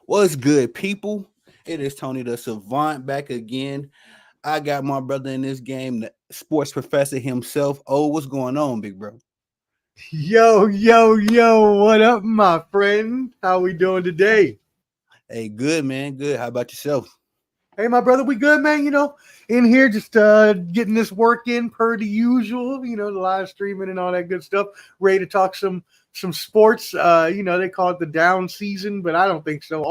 What's good, people? It is Tony the Savant back again. I got my brother in this game, the sports professor himself. Oh, what's going on, big bro? Yo, yo, yo, what up, my friend? How we doing today? Hey, good man, good. How about yourself? Hey, my brother, we good, man? In here just getting this work in per the usual, the live streaming and all that good stuff. Ready to talk some sports. They call it the down season, but I don't think so.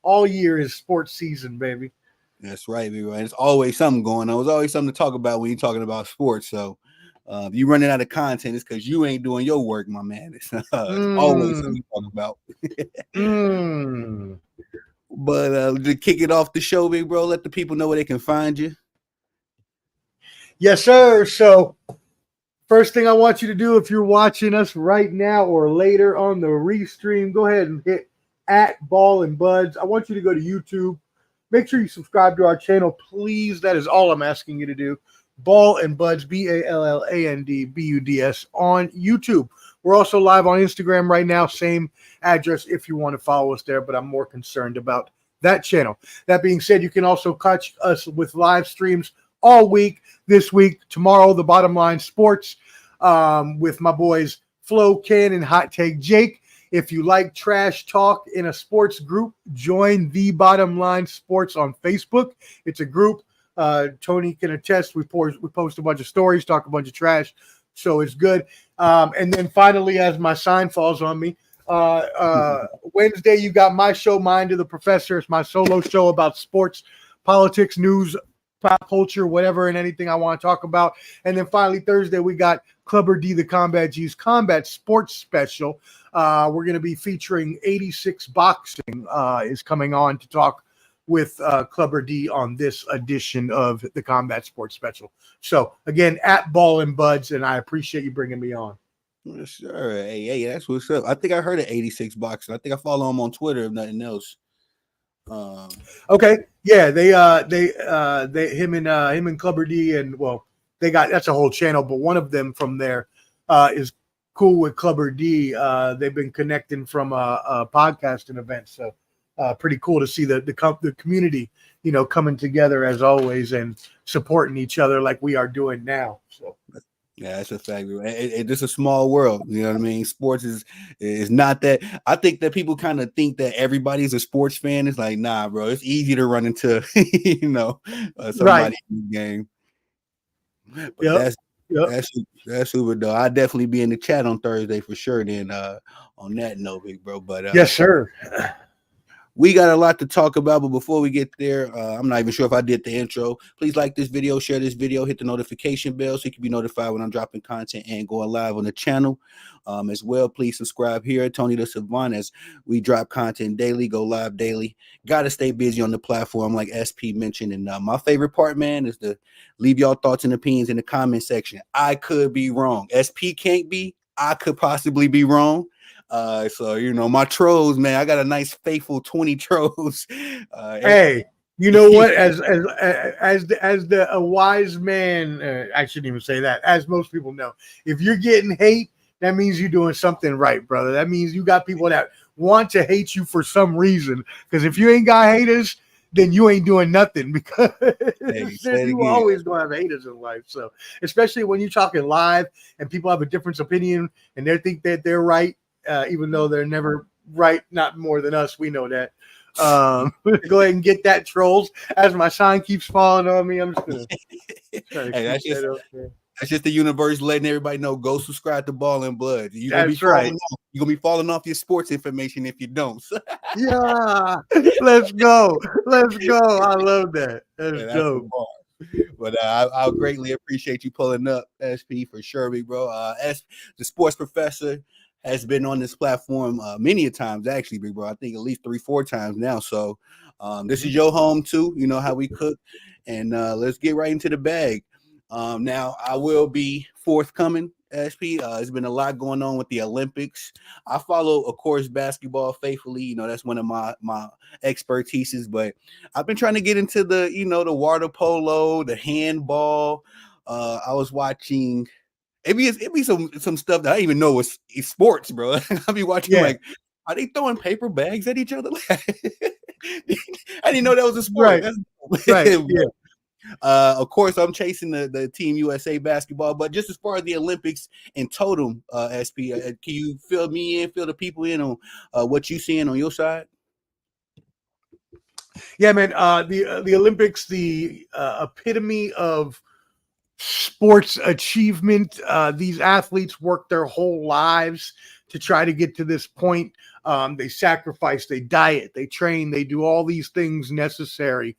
All year is sports season, baby. That's right, big bro. There's always something going on. There's always something to talk about when you're talking about sports. So, if you running out of content, it's because you ain't doing your work, my man. It's always Mm, something to talk about. mm. But to kick it off the show, big bro, let the people know where they can find you. Yes, sir. So first thing I want you to do, if you're watching us right now or later on the restream, go ahead and hit at Ball and Buds. I want you to go to YouTube. Make sure you subscribe to our channel, please. That is all I'm asking you to do. Ball and Buds, BALLANDBUDS on YouTube. We're also live on Instagram right now. Same address if you want to follow us there, but I'm more concerned about that channel. That being said, you can also catch us with live streams all week. This week, tomorrow, the Bottom Line Sports with my boys Flo, Ken, and Hot Take Jake. If you like trash talk in a sports group, join the Bottom Line Sports on Facebook. It's a group. Tony can attest. We post a bunch of stories, talk a bunch of trash, so it's good. And then finally, as my sign falls on me, Wednesday you got my show, Mind of the Professor. It's my solo show about sports, politics, news, pop culture, whatever, and anything I want to talk about. And then finally, Thursday, we got Clubber D, the Combat G's Combat Sports Special. We're going to be featuring 86 Boxing is coming on to talk with Clubber D on this edition of the Combat Sports Special. So, again, at Ball and Buds, and I appreciate you bringing me on. Yes, sir. Hey, that's what's up. I think I heard of 86 Boxing. I think I follow him on Twitter, if nothing else. Okay, yeah, him and Clubber D, and well, that's a whole channel, but one of them from there is cool with Clubber D. They've been connecting from a podcasting event, so pretty cool to see the community, coming together as always and supporting each other like we are doing now. So. Yeah, that's a fact. It's a small world. You know what I mean? Sports is not that. I think that people kind of think that everybody's a sports fan. It's like, nah, bro. It's easy to run into, somebody Right. in the game. But Yep. that's super though. I'll definitely be in the chat on Thursday for sure. Then on that note, big bro. But Yes, sir. we got a lot to talk about, but before we get there, I'm not even sure if I did the intro. Please like this video, share this video, hit the notification bell so you can be notified when I'm dropping content and going live on the channel. As well, please subscribe here, Tony the Savant, as we drop content daily, go live daily. Got to stay busy on the platform, like SP mentioned. And my favorite part, man, is to leave y'all thoughts and opinions in the comment section. I could be wrong. SP can't be. I could possibly be wrong. So my trolls, man, I got a nice faithful 20 trolls. Hey, you know what? As a wise man, I shouldn't even say that. As most people know, if you're getting hate, that means you're doing something right, brother. That means you got people that want to hate you for some reason. Because if you ain't got haters, then you ain't doing nothing. Because you always gonna have haters in life. So especially when you're talking live and people have a different opinion and they think that they're right. Even though they're never right, not more than us. We know that. Go ahead and get that, trolls. As my sign keeps falling on me, I'm just going to that's just the universe letting everybody know, go subscribe to Ball and Blood. You're going to be falling off your sports information if you don't. Yeah. Let's go. I love that. That's dope. But I'll greatly appreciate you pulling up, SP, for sure, big bro. As the sports professor has been on this platform many a times, actually, big bro. I think at least 3-4 times now. So this is your home too. You know how we cook, and let's get right into the bag. Now I will be forthcoming, SP. There's been a lot going on with the Olympics. I follow, of course, basketball faithfully. That's one of my expertises. But I've been trying to get into the the water polo, the handball. I was watching. It be some stuff that I didn't even know was sports, bro. I'll be watching like Are they throwing paper bags at each other? I didn't know that was a sport. Right, That's right, yeah. Of course, I'm chasing the Team USA basketball, but just as far as the Olympics in total, SP, can you fill me in, fill the people in on what you seeing on your side? Yeah, man. The Olympics, the epitome of sports achievement. These athletes work their whole lives to try to get to this point. They sacrifice, they diet, they train, they do all these things necessary.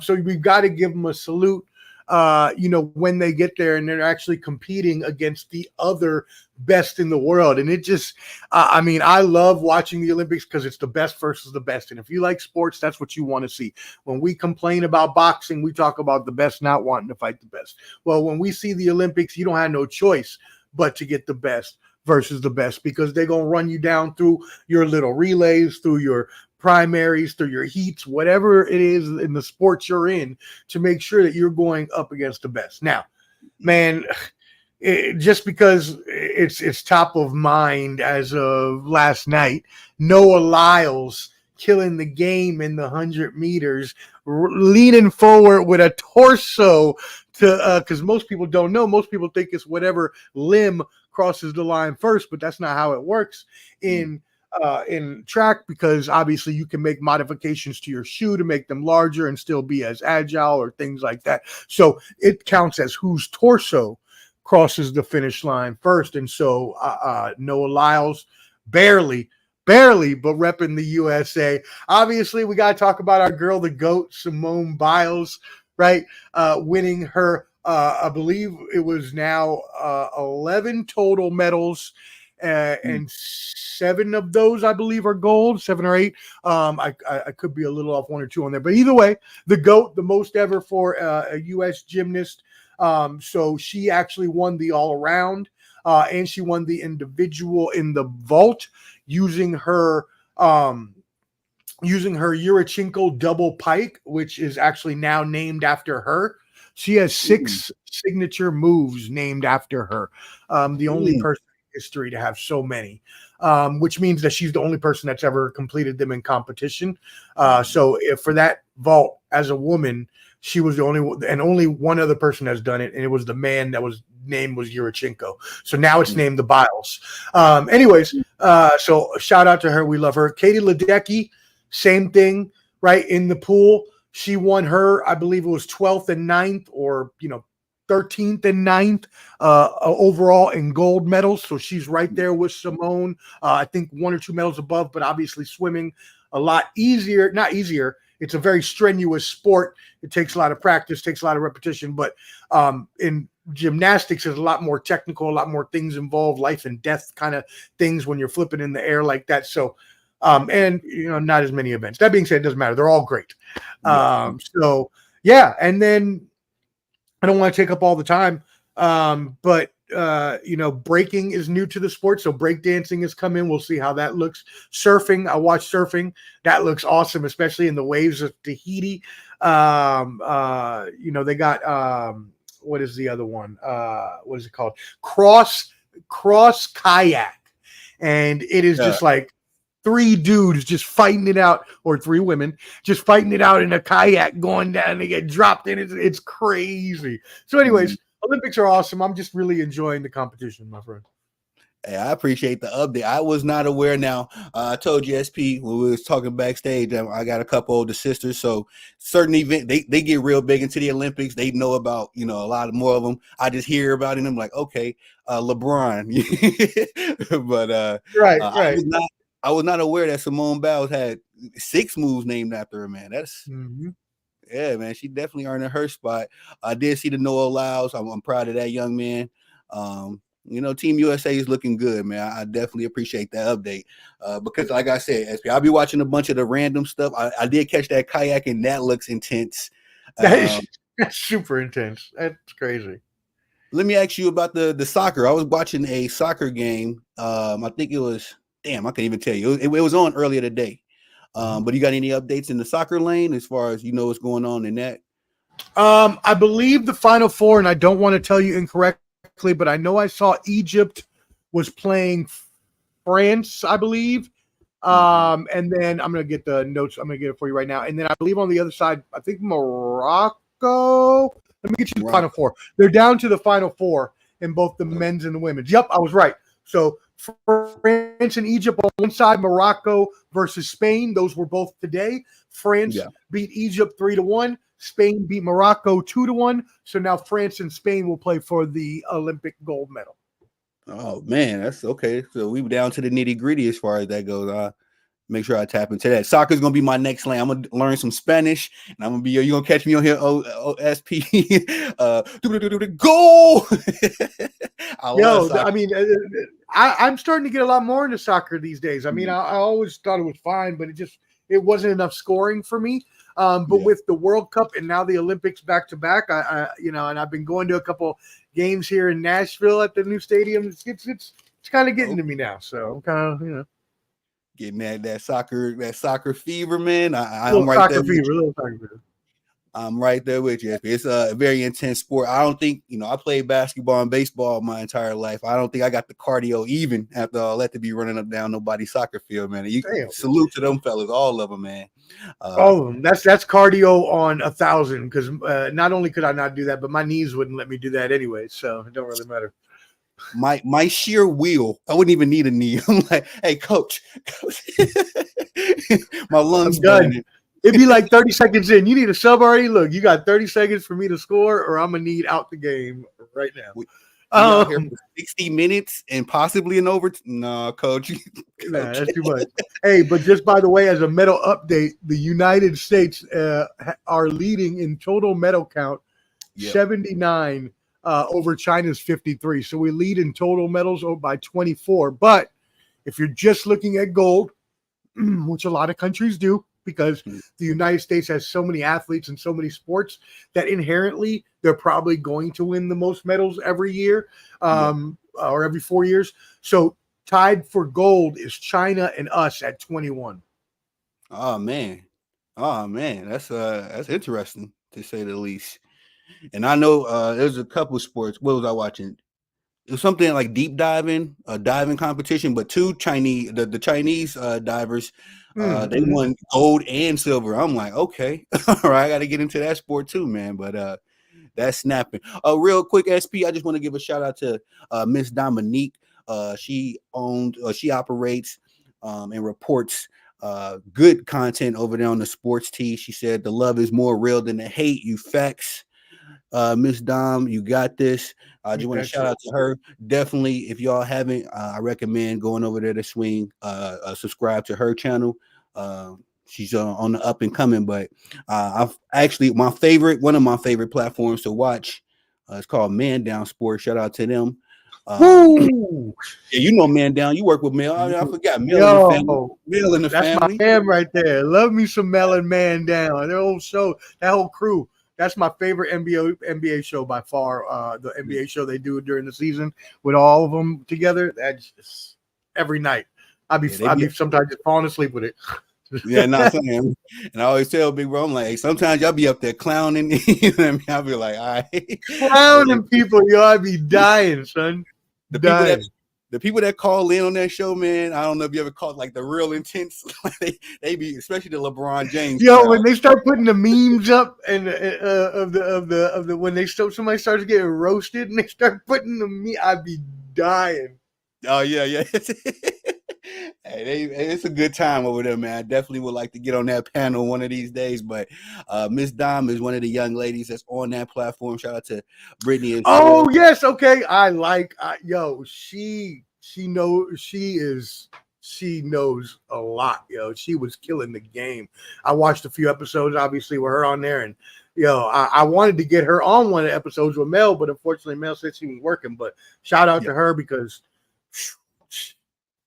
So we've got to give them a salute. When they get there and they're actually competing against the other best in the world. And it just, I love watching the Olympics because it's the best versus the best. And if you like sports, that's what you want to see. When we complain about boxing, we talk about the best not wanting to fight the best. Well, when we see the Olympics, you don't have no choice but to get the best versus the best, because they're going to run you down through your little relays, through your primaries, through your heats, whatever it is in the sports you're in, to make sure that you're going up against the best. Now, man, just because it's top of mind as of last night, Noah Lyles killing the game in the 100 meters, leaning forward with a torso to because most people don't know. Most people think it's whatever limb crosses the line first, but that's not how it works in track, because obviously you can make modifications to your shoe to make them larger and still be as agile or things like that. So it counts as whose torso crosses the finish line first. And so Noah Lyles barely, but repping the USA. Obviously, we got to talk about our girl, the GOAT, Simone Biles, right? Winning her, I believe it was now 11 total medals. And 7 of those, I believe, are gold, 7 or 8. I could be a little off 1 or 2 on there. But either way, the GOAT, the most ever for a U.S. gymnast. So she actually won the all-around, and she won the individual in the vault using her Yurchenko double pike, which is actually now named after her. She has 6 signature moves named after her. The only person in history to have so many, which means that she's the only person that's ever completed them in competition. So if for that vault as a woman, she was the only one, and only one other person has done it, and it was the man that was named was Yurchenko. So now it's named the Biles. So shout out to her. We love her. Katie Ledecky, same thing, right? In the pool, she won her, I believe it was 12th and 9th, or 13th and 9th overall in gold medals. So she's right there with Simone. I think 1 or 2 medals above, but obviously swimming a lot easier. Not easier. It's a very strenuous sport. It takes a lot of practice, takes a lot of repetition. But in gymnastics, there's a lot more technical, a lot more things involved, life and death kind of things when you're flipping in the air like that. So, and not as many events. That being said, it doesn't matter. They're all great. So yeah, and then I don't want to take up all the time, but breaking is new to the sport. So breakdancing has come in. We'll see how that looks. Surfing, I watched surfing. That looks awesome, especially in the waves of Tahiti. They got what is the other one? What is it called? Cross kayak, and it is just like 3 dudes just fighting it out, or 3 women just fighting it out in a kayak going down, and they get dropped in. It's crazy. So anyways, Olympics are awesome. I'm just really enjoying the competition, my friend. Hey, I appreciate the update. I was not aware. Now, I told you, SP, when we was talking backstage, I got a couple older sisters. So certain event, they get real big into the Olympics. They know about, a lot more of them. I just hear about it and I'm like, okay, LeBron. But right. I was not aware that Simone Biles had 6 moves named after her, man. That's yeah, man. She definitely earned her spot. I did see the Noah Lyles. I'm proud of that young man. Team USA is looking good, man. I definitely appreciate that update. Because like I said, SP, I'll be watching a bunch of the random stuff. I did catch that kayak, and that looks intense. That's super intense. That's crazy. Let me ask you about the soccer. I was watching a soccer game. I think it was, I can't even tell you. It was on earlier today. But you got any updates in the soccer lane as far as what's going on in that? I believe the Final Four, and I don't want to tell you incorrectly, but I know I saw Egypt was playing France, I believe, And then I'm going to get the notes. I'm going to get it for you right now. And then I believe on the other side, I think Morocco. Let me get you the final four. They're down to the final four in both the men's and the women's. Yep, I was right. So France and Egypt on one side, Morocco versus Spain. Those were both today. France beat Egypt 3-1. Spain beat Morocco 2-1. So now France and Spain will play for the Olympic gold medal. Oh man, that's okay. So we were down to the nitty gritty as far as that goes. Make sure I tap into that. Soccer is gonna be my next lane. I'm gonna learn some Spanish, and I'm gonna be. You gonna catch me on here? OSP. Goal. I mean, I'm starting to get a lot more into soccer these days. I mean, I always thought it was fine, but it wasn't enough scoring for me. But with the World Cup and now the Olympics back to back, and I've been going to a couple games here in Nashville at the new stadium. It's kind of getting to me now. So I'm kind of getting that soccer fever, man. I'm right there. I'm right there with you. It's a very intense sport. I don't think, I played basketball and baseball my entire life. I don't think I got the cardio even after all that to be running up down nobody's soccer field, man. Salute to them fellas, all of them, man. All of them. That's cardio on 1,000 because not only could I not do that, but my knees wouldn't let me do that anyway. So it don't really matter. My sheer will, I wouldn't even need a knee. I'm like, hey, coach. My lungs burning. It'd be like 30 seconds in. You need a sub already? Look, you got 30 seconds for me to score, or I'm going to need out the game right now. We out here for 60 minutes and possibly an overtime. No, coach. Nah, that's too much. Hey, but just by the way, as a medal update, the United States are leading in total medal count, 79 over China's 53. So we lead in total medals by 24. But if you're just looking at gold, which a lot of countries do, because the United States has so many athletes and so many sports that inherently they're probably going to win the most medals every year or every 4 years. So tied for gold is China and us at 21. Oh man, that's interesting to say the least. And I know there's a couple sports. What was I watching? It was something like deep diving, a diving competition, but the Chinese divers, they won gold and silver. I'm like, okay, all right, I got to get into that sport too, man. But that's snapping. Real quick, SP, I just want to give a shout out to Miss Dominique. She operates and reports good content over there on the Sports Tee. She said the love is more real than the hate. You facts. Miss Dom, you got this. I just want to shout out to her. Definitely, if y'all haven't, I recommend going over there to swing, subscribe to her channel. She's on the up and coming, but I've actually one of my favorite platforms to watch. It's called Man Down Sports. Shout out to them. You know Man Down. You work with Mel. I forgot Mel in the family. Mel in the family. That's my fam right there. Love me some Mel and Man Down. Their whole show, that whole crew. That's my favorite NBA show by far. The NBA show they do during the season with all of them together. That's just every night. I'd be sometimes just falling asleep with it. Yeah, not saying. And I always tell Big Bro, I'm like, sometimes y'all be up there clowning. You know what I mean? I'll be like, all right. Clowning people, yo, I'd be dying, son. The people that call in on that show, man, I don't know if you ever caught like the real intense. they be, especially the LeBron James. Yo, when they start putting the memes up and of the when somebody starts getting roasted and they start putting the meme, I'd be dying. Oh yeah. Hey, it's a good time over there, man. I definitely would like to get on that panel one of these days. But Miss Dom is one of the young ladies that's on that platform. Shout out to Brittany. Yes, okay. She knows a lot, yo. She was killing the game. I watched a few episodes, obviously, with her on there, and I wanted to get her on one of the episodes with Mel, but unfortunately, Mel said she was working. But shout out to her because.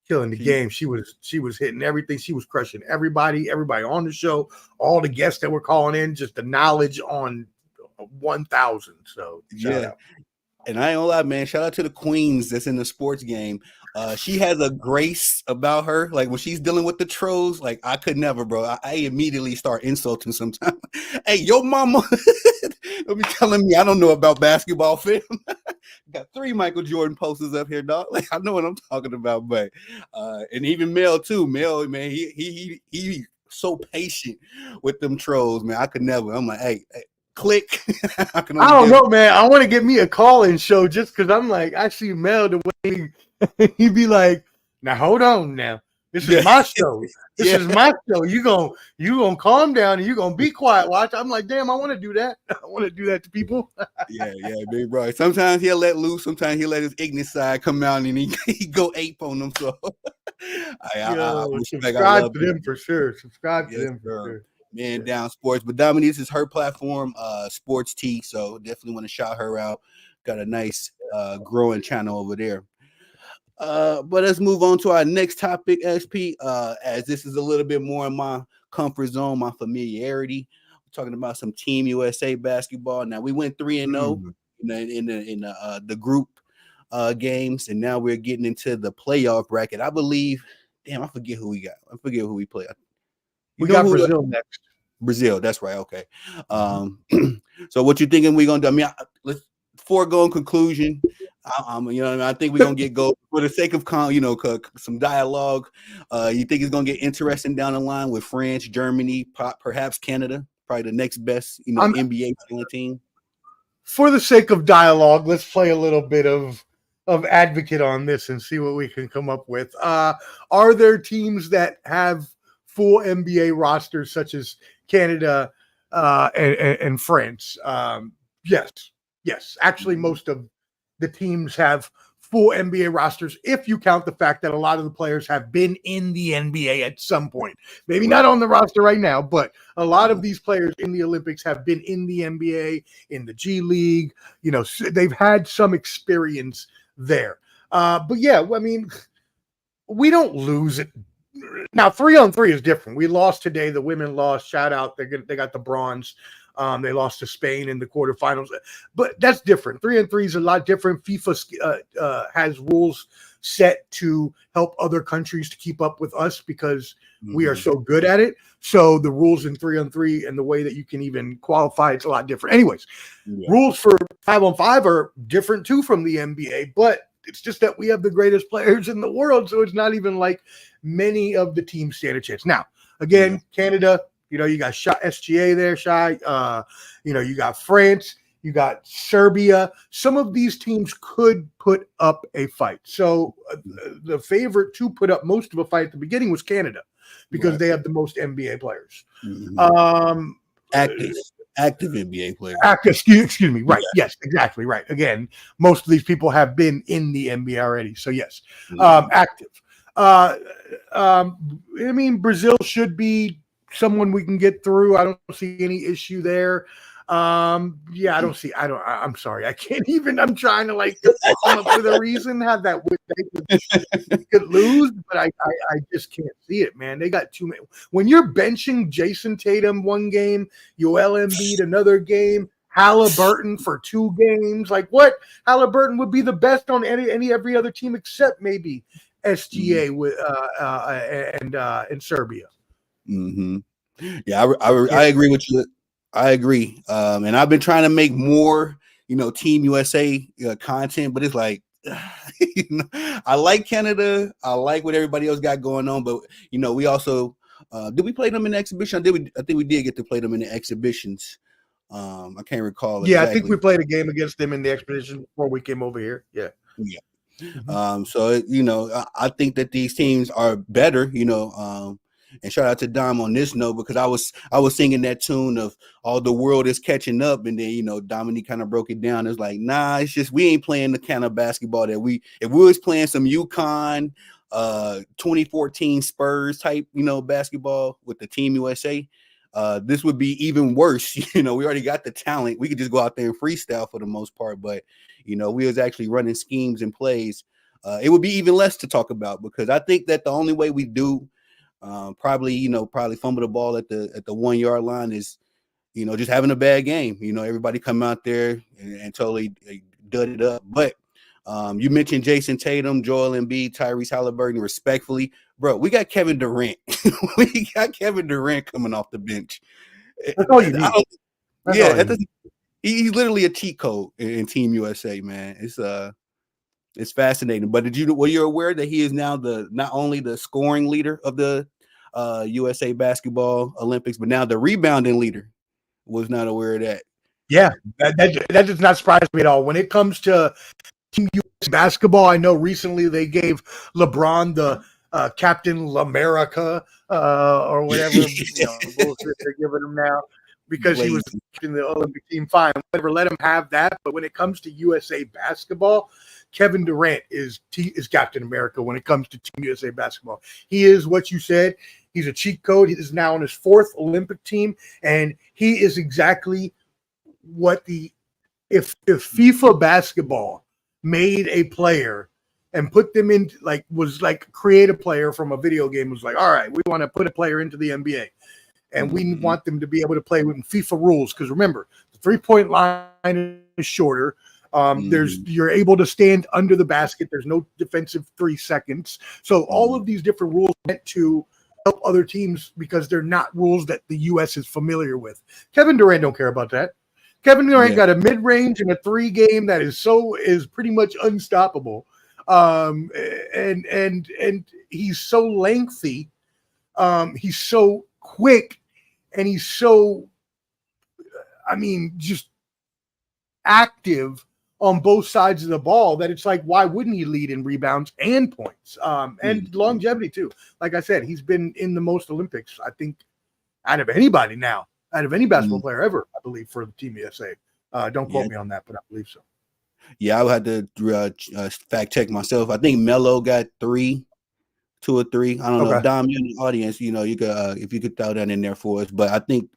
Killing the game. She was hitting everything. She was crushing everybody on the show, all the guests that were calling in, just the knowledge on 1,000. So shout out. And I ain't gonna lie, man. Shout out to the queens that's in the sports game. She has a grace about her. Like when she's dealing with the trolls, like I could never, bro. I immediately start insulting sometimes. Hey, your mama don't be telling me I don't know about basketball, fam. got 3 Michael Jordan posters up here, dog. Like I know what I'm talking about, but and even Mel too. Mel, man, he so patient with them trolls, man. I could never. I'm like, hey click. I can I only don't give. know, man. I want to get me a call-in show just because I'm like, I see Mel the way he'd be like, now hold on now. This is my show. This is my show. You gonna calm down and you gonna be quiet. Watch. I'm like, damn, I want to do that. I want to do that to people. yeah, big bro. Sometimes he'll let loose. Sometimes he'll let his ignorant side come out and he go ape on them. So I respect. I Subscribe love to it. them for sure. Subscribe to Yes, them for sure. Man Down Sports. But Dominique, this is her platform, Sports Tea. So definitely want to shout her out. Got a nice growing channel over there. But let's move on to our next topic, SP. As this is a little bit more in my comfort zone, my familiarity. We're talking about some Team USA basketball. Now we went 3-0 in the group games, and now we're getting into the playoff bracket. I believe. Damn, I forget who we got. I forget who we play. We got Brazil next. Brazil, that's right. Okay. So what you thinking we're gonna do? I mean, let's foregone conclusion. I think we're gonna get gold for the sake of some dialogue. You think it's gonna get interesting down the line with France, Germany, perhaps Canada, probably the next best, NBA team. For the sake of dialogue, let's play a little bit of advocate on this and see what we can come up with. Are there teams that have full NBA rosters such as Canada and France? Yes. Actually, most of the teams have full NBA rosters if you count the fact that a lot of the players have been in the NBA at some point. Maybe not on the roster right now, but a lot of these players in the Olympics have been in the NBA, in the G League. They've had some experience there. But yeah, I mean, we don't lose it. Now, 3-on-3 is different. We lost today. The women lost. Shout out. They got the bronze. They lost to Spain in the quarterfinals. But that's different. 3-on-3 is a lot different. FIFA has rules set to help other countries to keep up with us because we are so good at it. So the rules in 3-on-3 and the way that you can even qualify, it's a lot different. Anyways, rules for 5-on-5 are different too from the NBA, but it's just that we have the greatest players in the world. So it's not even like many of the teams stand a chance. Now, again, Canada, you got SGA there, Shy. You got France. You got Serbia. Some of these teams could put up a fight. So the favorite to put up most of a fight at the beginning was Canada because they have the most NBA players. Active NBA players. Excuse me. Right. Yeah. Yes, exactly. Right. Again, most of these people have been in the NBA already. So yes, active. I mean, Brazil should be someone we can get through. I don't see any issue there. I'm sorry. I can't even, I'm trying to come up with a reason how that they could lose, but I just can't see it, man. They got too many. When you're benching Jason Tatum one game, Joel Embiid another game, Halliburton for 2 games, like what? Halliburton would be the best on every other team except maybe SGA with and Serbia. Yeah, I agree with you. I agree. And I've been trying to make more, Team USA content, but it's like, I like Canada. I like what everybody else got going on, but we also did we play them in the exhibition? I think we did get to play them in the exhibitions. I can't recall. Yeah, exactly. I think we played a game against them in the expedition before we came over here. Yeah. So I think that these teams are better. And shout out to Dom on this note because I was singing that tune of all the world is catching up, and then Dominique kind of broke it down. It's like, nah, it's just we ain't playing the kind of basketball that if we was playing some UConn 2014 Spurs type basketball with the Team USA, this would be even worse. We already got the talent. We could just go out there and freestyle for the most part, but we was actually running schemes and plays. It would be even less to talk about because I think that the only way we do probably fumble the ball at the 1 yard line is, just having a bad game. Everybody come out there and totally dud it up. But you mentioned Jason Tatum, Joel Embiid, Tyrese Halliburton. Respectfully, bro, we got Kevin Durant. We got Kevin Durant coming off the bench. That's all you need. he's literally a cheat code in Team USA, man. It's fascinating. But were you aware that he is now not only the scoring leader of the USA basketball Olympics, but now the rebounding leader? Was not aware of that. Yeah, that does not surprise me at all. When it comes to Team US basketball, I know recently they gave LeBron the Captain L'America or whatever bullshit they're giving him now because he was in the Olympic team. Fine, whatever, let him have that. But when it comes to USA basketball, Kevin Durant is Captain America when it comes to Team USA basketball. He is what you said. He's a cheat code. He is now on his 4th Olympic team, and he is exactly what if FIFA basketball made a player and put them in create a player from a video game, was like, all right, we want to put a player into the NBA, and we want them to be able to play with FIFA rules. Because remember, the 3-point line is shorter. You're able to stand under the basket. There's no defensive 3 seconds. So all of these different rules meant to help other teams because they're not rules that the U.S. is familiar with. Kevin Durant don't care about that. Kevin Durant got a mid-range and a 3 game that is pretty much unstoppable. And he's so lengthy. He's so quick, and he's so, just active on both sides of the ball that it's like, why wouldn't he lead in rebounds and points? And longevity too. Like I said, he's been in the most Olympics, I think, out of any basketball player ever, I believe, for the Team USA. Don't quote me on that, but I believe so. Yeah, I would have to fact check myself. I think Melo got 2 or 3. I don't know. Dom, you're in the audience, you could if you could throw that in there for us. But I think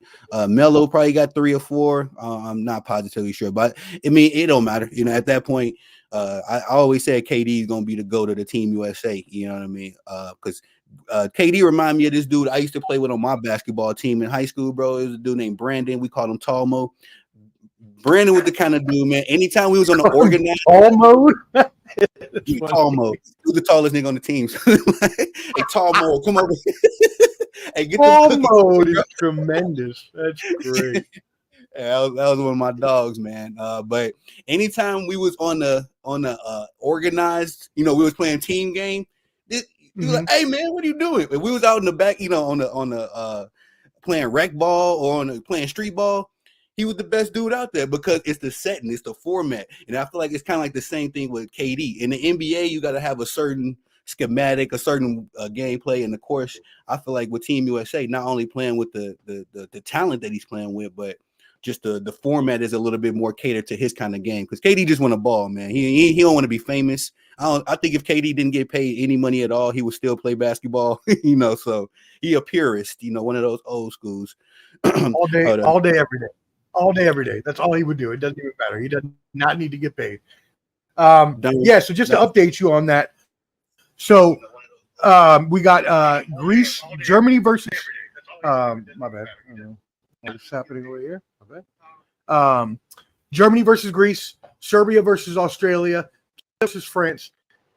Melo probably got 3 or 4. I'm not positively sure, but it don't matter. At that point, I always said KD is gonna be the GOAT of the Team USA. You know what I mean? Because KD remind me of this dude I used to play with on my basketball team in high school, bro. It was a dude named Brandon. We called him Tall Mo. Brandon was the kind of dude, man. Anytime we was on the organized Tall Mo. Tall Mo, who's the tallest nigga on the team? Hey, Tall Mo, come over. Hey, get Tall Mo is tremendous. That's great. Yeah, that was one of my dogs, man. But anytime we was on the organized, we was playing team game. He was like, "Hey, man, what are you doing?" And we was out in the back, on the playing rec ball or playing street ball. He was the best dude out there because it's the setting, it's the format. And I feel like it's kind of like the same thing with KD. In the NBA, you got to have a certain schematic, a certain gameplay. And of course, I feel like with Team USA, not only playing with the talent that he's playing with, but just the format is a little bit more catered to his kind of game. Because KD just want a ball, man. He don't want to be famous. I think if KD didn't get paid any money at all, he would still play basketball. So he a purist. One of those old schools. all day, every day. All day, every day. That's all he would do. It doesn't even matter. He does not need to get paid. So just to update you on that. So we got Greece, Germany versus my bad. I don't know what's happening over here. My bad. Germany versus Greece, Serbia versus Australia, versus France,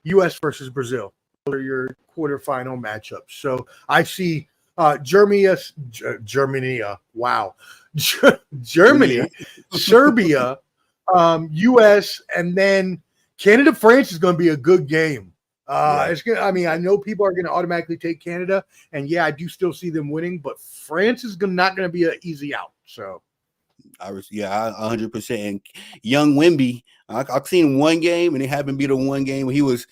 US versus Brazil. Those are your quarterfinal matchups. So I see Germany, Serbia, US, and then Canada, France is going to be a good game. It's gonna. I know people are going to automatically take Canada, and I do still see them winning, but France is not going to be an easy out. So, 100%. And young Wemby, I've seen one game, and it happened to be the one game where he was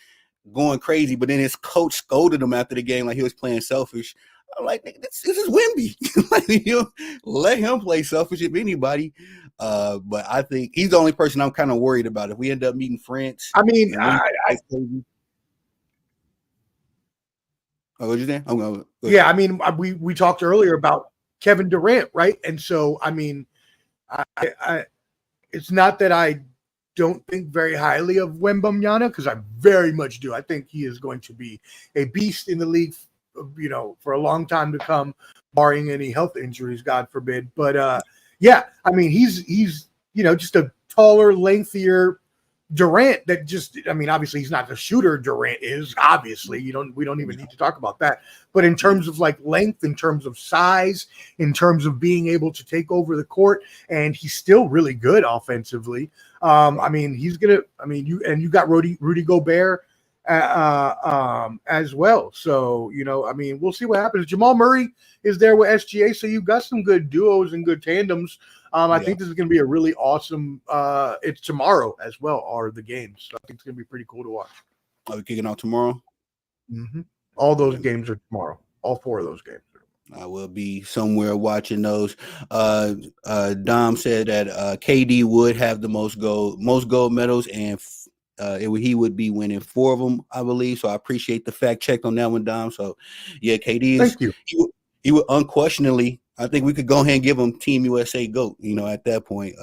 going crazy, but then his coach scolded him after the game like he was playing selfish. I'm like, this is Wemby. Let him play selfish if anybody. But I think he's the only person I'm kind of worried about. If we end up meeting France, what you saying? We talked earlier about Kevin Durant, right? And so, it's not that I don't think very highly of Wembanyama, because I very much do. I think he is going to be a beast in the league, for a long time to come, barring any health injuries, God forbid. But he's just a taller, lengthier Durant, that just, I mean, obviously he's not the shooter Durant is. Obviously, we don't even need to talk about that. But in terms of like length, in terms of size, in terms of being able to take over the court, and he's still really good offensively. I mean, he's gonna. I mean, you got Rudy Gobert as well. So I mean, we'll see what happens. Jamal Murray is there with SGA, so you've got some good duos and good tandems. I think this is going to be a really awesome. It's tomorrow as well, are the games. So I think it's going to be pretty cool to watch. Are we kicking off tomorrow? Mm-hmm. All those games are tomorrow. All 4 of those games. I will be somewhere watching those. Dom said that KD would have the most gold medals, and he would be winning 4 of them, I believe. So I appreciate the fact check on that one, Dom. So yeah, KD is. Thank you. He would unquestionably. I think we could go ahead and give him Team USA GOAT. At that point,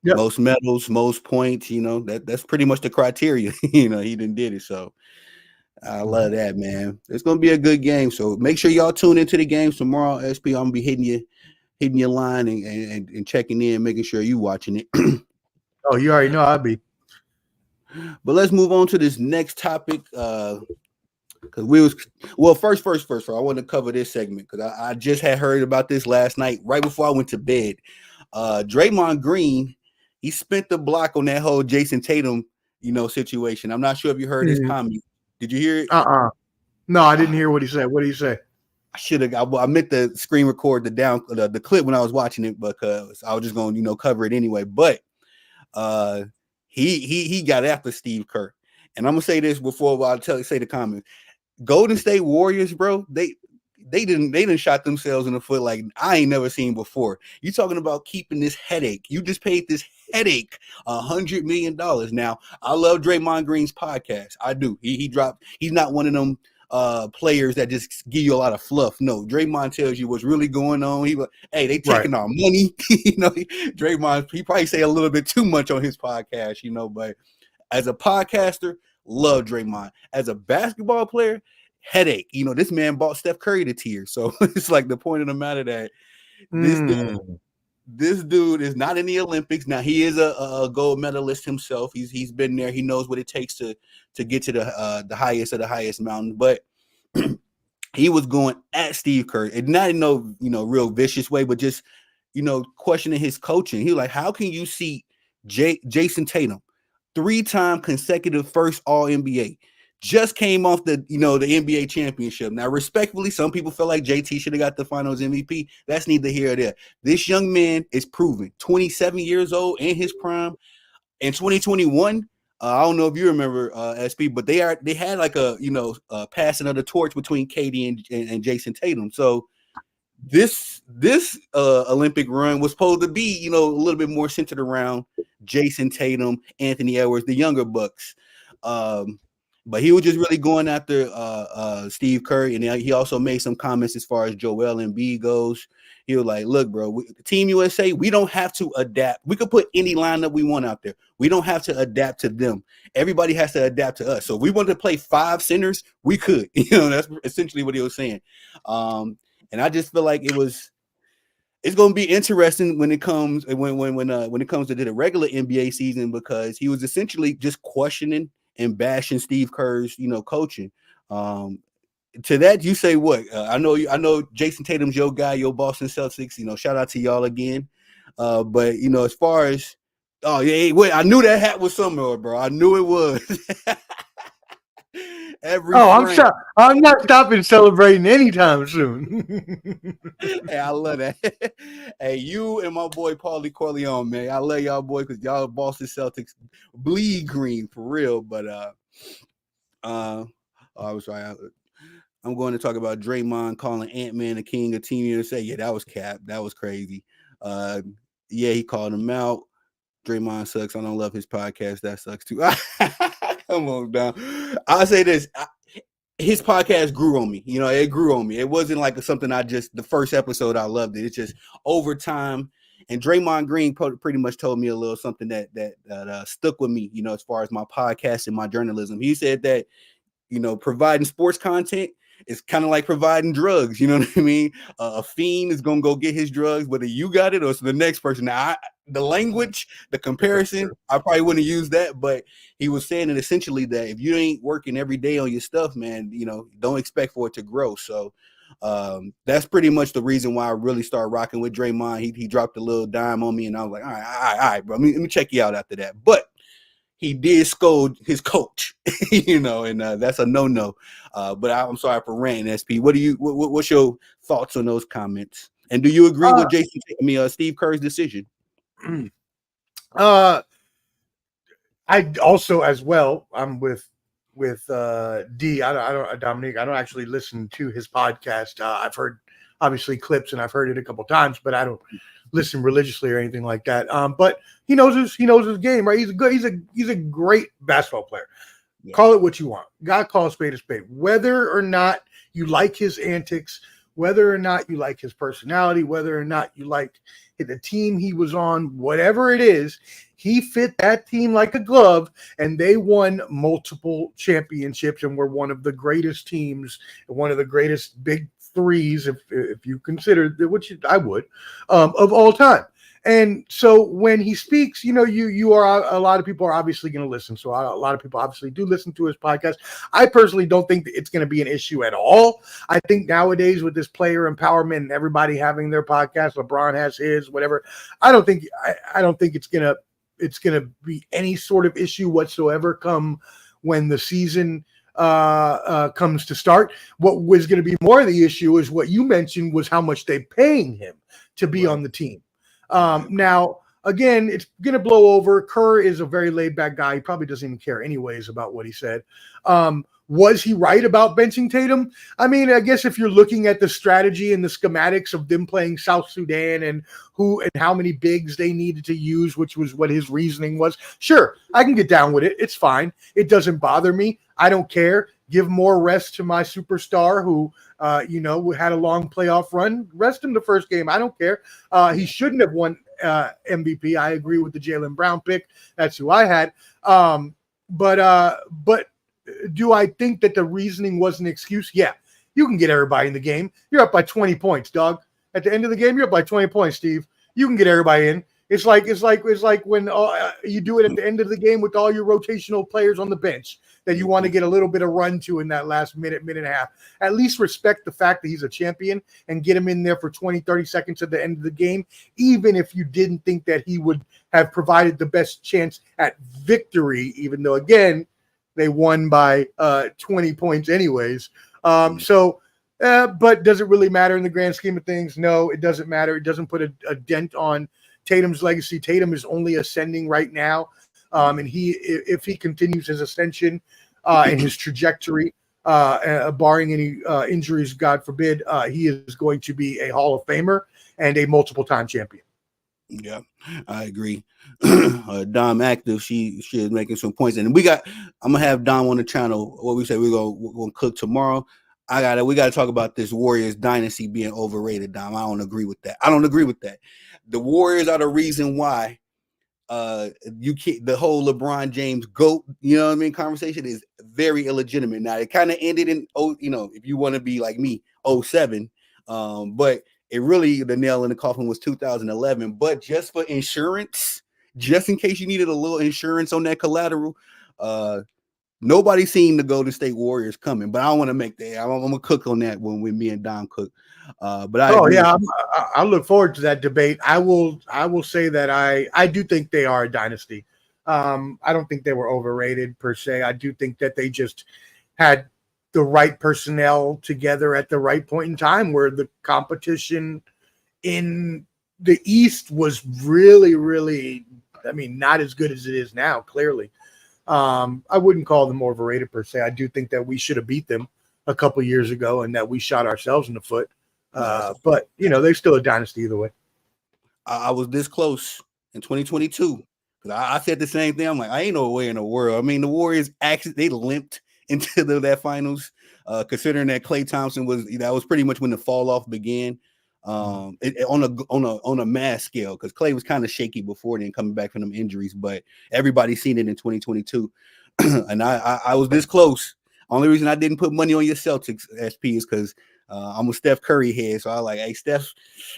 Yep. most medals, most points. That's pretty much the criteria. He done did it. So I love that, man. It's gonna be a good game. So make sure y'all tune into the games tomorrow. SP, I'm gonna be hitting your line and checking in, making sure you watching it. Oh, you already know I'll be. But let's move on to this next topic. Because first, I want to cover this segment because I just had heard about this last night, right before I went to bed. Draymond Green, he spent the block on that whole Jason Tatum, situation. I'm not sure if you heard his comment. Did you hear it? No, I didn't hear what he said. What did he say? I should have. I meant to screen record the clip when I was watching it because I was just going to cover it anyway. But he got after Steve Kerr, and I'm gonna say this before I say the comment. Golden State Warriors, bro, they didn't shot themselves in the foot like I ain't never seen before. You talking about keeping this headache. You just paid this headache $100 million. Now, I love Draymond Green's podcast. I do. He's not one of them players that just give you a lot of fluff. No, Draymond tells you what's really going on. Hey, they taking our money. Draymond, he probably say a little bit too much on his podcast, but as a podcaster, love Draymond. As a basketball player, headache. This man bought Steph Curry to tears. So it's like the point of the matter that this dude is not in the Olympics. Now he is a gold medalist himself. He's been there. He knows what it takes to get to the highest of the highest mountain. But he was going at Steve Kerr, and not in no real vicious way, but just questioning his coaching. He was like, how can you see Jason Tatum, 3-time consecutive first All-NBA, just came off the the NBA championship. Now, respectfully, some people feel like JT should have got the Finals MVP. That's neither here or there. This young man is proven 27 years old in his prime. In 2021, I don't know if you remember SP, but they had like a passing of the torch between KD and Jason Tatum. So this Olympic run was supposed to be a little bit more centered around Jason Tatum, Anthony Edwards, the younger Bucks. But he was just really going after Steve Kerr, and he also made some comments as far as Joel Embiid goes. He was like, look, bro, Team USA, we don't have to adapt. We could put any lineup we want out there. We don't have to adapt to them. Everybody has to adapt to us. So if we wanted to play 5 centers, we could. That's essentially what he was saying. And I just feel like it's going to be interesting when it comes to the regular NBA season, because he was essentially just questioning and bashing Steve Kerr's coaching. To that, you say what? I know Jason Tatum's your guy, your Boston Celtics. Shout out to y'all again. But as far as wait, I knew that hat was somewhere, bro. I knew it was. I'm not stopping celebrating anytime soon. Hey, I love that. Hey, you and my boy Paulie Corleone, man. I love y'all, boy, because y'all Boston Celtics bleed green for real. But I was sorry. I'm going to talk about Draymond calling Ant-Man the king of Team USA. Yeah, that was cap. That was crazy. Yeah, he called him out. Draymond sucks. I don't love his podcast. That sucks too. Come on down. I'll say this. His podcast grew on me. It grew on me. It wasn't like something the first episode I loved it. It's just over time. And Draymond Green pretty much told me a little something that stuck with me, as far as my podcast and my journalism. He said that, providing sports content it's kind of like providing drugs. You know what I mean? A fiend is gonna go get his drugs, whether you got it or it's the next person. Now, the language, the comparison, I probably wouldn't use that, but he was saying it essentially that if you ain't working every day on your stuff, man, don't expect for it to grow. So that's pretty much the reason why I really started rocking with Draymond. He dropped a little dime on me, and I was like, all right, bro. Let me check you out after that. But he did scold his coach, and that's a no. But I'm sorry for ranting, SP. What's your thoughts on those comments? And do you agree with Steve Kerr's decision? I also, as well, I'm with D. I don't Dominique. I don't actually listen to his podcast. I've heard obviously clips and I've heard it a couple times, but I don't listen religiously or anything like that. But he knows his game, right? He's a great basketball player. Yeah. Call it what you want. God call a spade a spade. Whether or not you like his antics, whether or not you like his personality, whether or not you like the team he was on, whatever it is, he fit that team like a glove, and they won multiple championships and were one of the greatest teams, one of the greatest big threes, if you consider, which I would, of all time. And so when he speaks, you are, a lot of people are obviously going to listen. So a lot of people obviously do listen to his podcast. I personally don't think that it's going to be an issue at all. I think nowadays with this player empowerment and everybody having their podcast, LeBron has his, whatever. I don't think it's going to be any sort of issue whatsoever come when the season comes to start. What was going to be more of the issue is what you mentioned was how much they're paying him to be on the team. Now, again, it's going to blow over. Kerr is a very laid-back guy. He probably doesn't even care anyways about what he said. Was he right about benching Tatum? I mean, I guess if you're looking at the strategy and the schematics of them playing South Sudan and who and how many bigs they needed to use, which was what his reasoning was, sure, I can get down with it. It's fine. It doesn't bother me. I don't care. Give more rest to my superstar who, had a long playoff run. Rest him the first game. I don't care. He shouldn't have won MVP. I agree with the Jaylen Brown pick. That's who I had. But do I think that the reasoning was an excuse? Yeah. You can get everybody in the game. You're up by 20 points, dog. At the end of the game, you're up by 20 points, Steve. You can get everybody in. It's like when you do it at the end of the game with all your rotational players on the bench that you want to get a little bit of run to in that last minute and a half. At least respect the fact that he's a champion and get him in there for 20, 30 seconds at the end of the game, even if you didn't think that he would have provided the best chance at victory, even though, again, they won by 20 points anyways. But does it really matter in the grand scheme of things? No, it doesn't matter. It doesn't put a dent on Tatum's legacy. Tatum is only ascending right now. And if he continues his ascension and his trajectory, barring any injuries, God forbid, he is going to be a Hall of Famer and a multiple-time champion. Yeah, I agree. Dom Active, she is making some points, and I'm gonna have Dom on the channel. What we say we're gonna cook tomorrow. We gotta talk about this Warriors dynasty being overrated, Dom. I don't agree with that. The Warriors are the reason why you can't, the whole LeBron James GOAT, conversation is very illegitimate. Now it kind of ended in if you want to be like me, 2007. But it really, the nail in the coffin was 2011. But just for insurance, just in case you needed a little insurance on that collateral, nobody seen the Golden State Warriors coming. But I don't want to make that. I'm gonna cook on that when me and Dom cook. But I look forward to that debate. I will say that I do think they are a dynasty. I don't think they were overrated per se. I do think that they just had the right personnel together at the right point in time, where the competition in the East was really, really, not as good as it is now, clearly. I wouldn't call them overrated per se. I do think that we should have beat them a couple years ago and that we shot ourselves in the foot. But they're still a dynasty either way. I was this close in 2022 because I said the same thing. I'm like, I ain't no way in the world. The Warriors actually, they limped into that finals, considering that Klay Thompson was pretty much when the fall off began. On a mass scale, because Klay was kind of shaky before then coming back from them injuries, but everybody's seen it in 2022. And I was this close. Only reason I didn't put money on your Celtics, SP, is because I'm a Steph Curry head. So I was like, hey, Steph,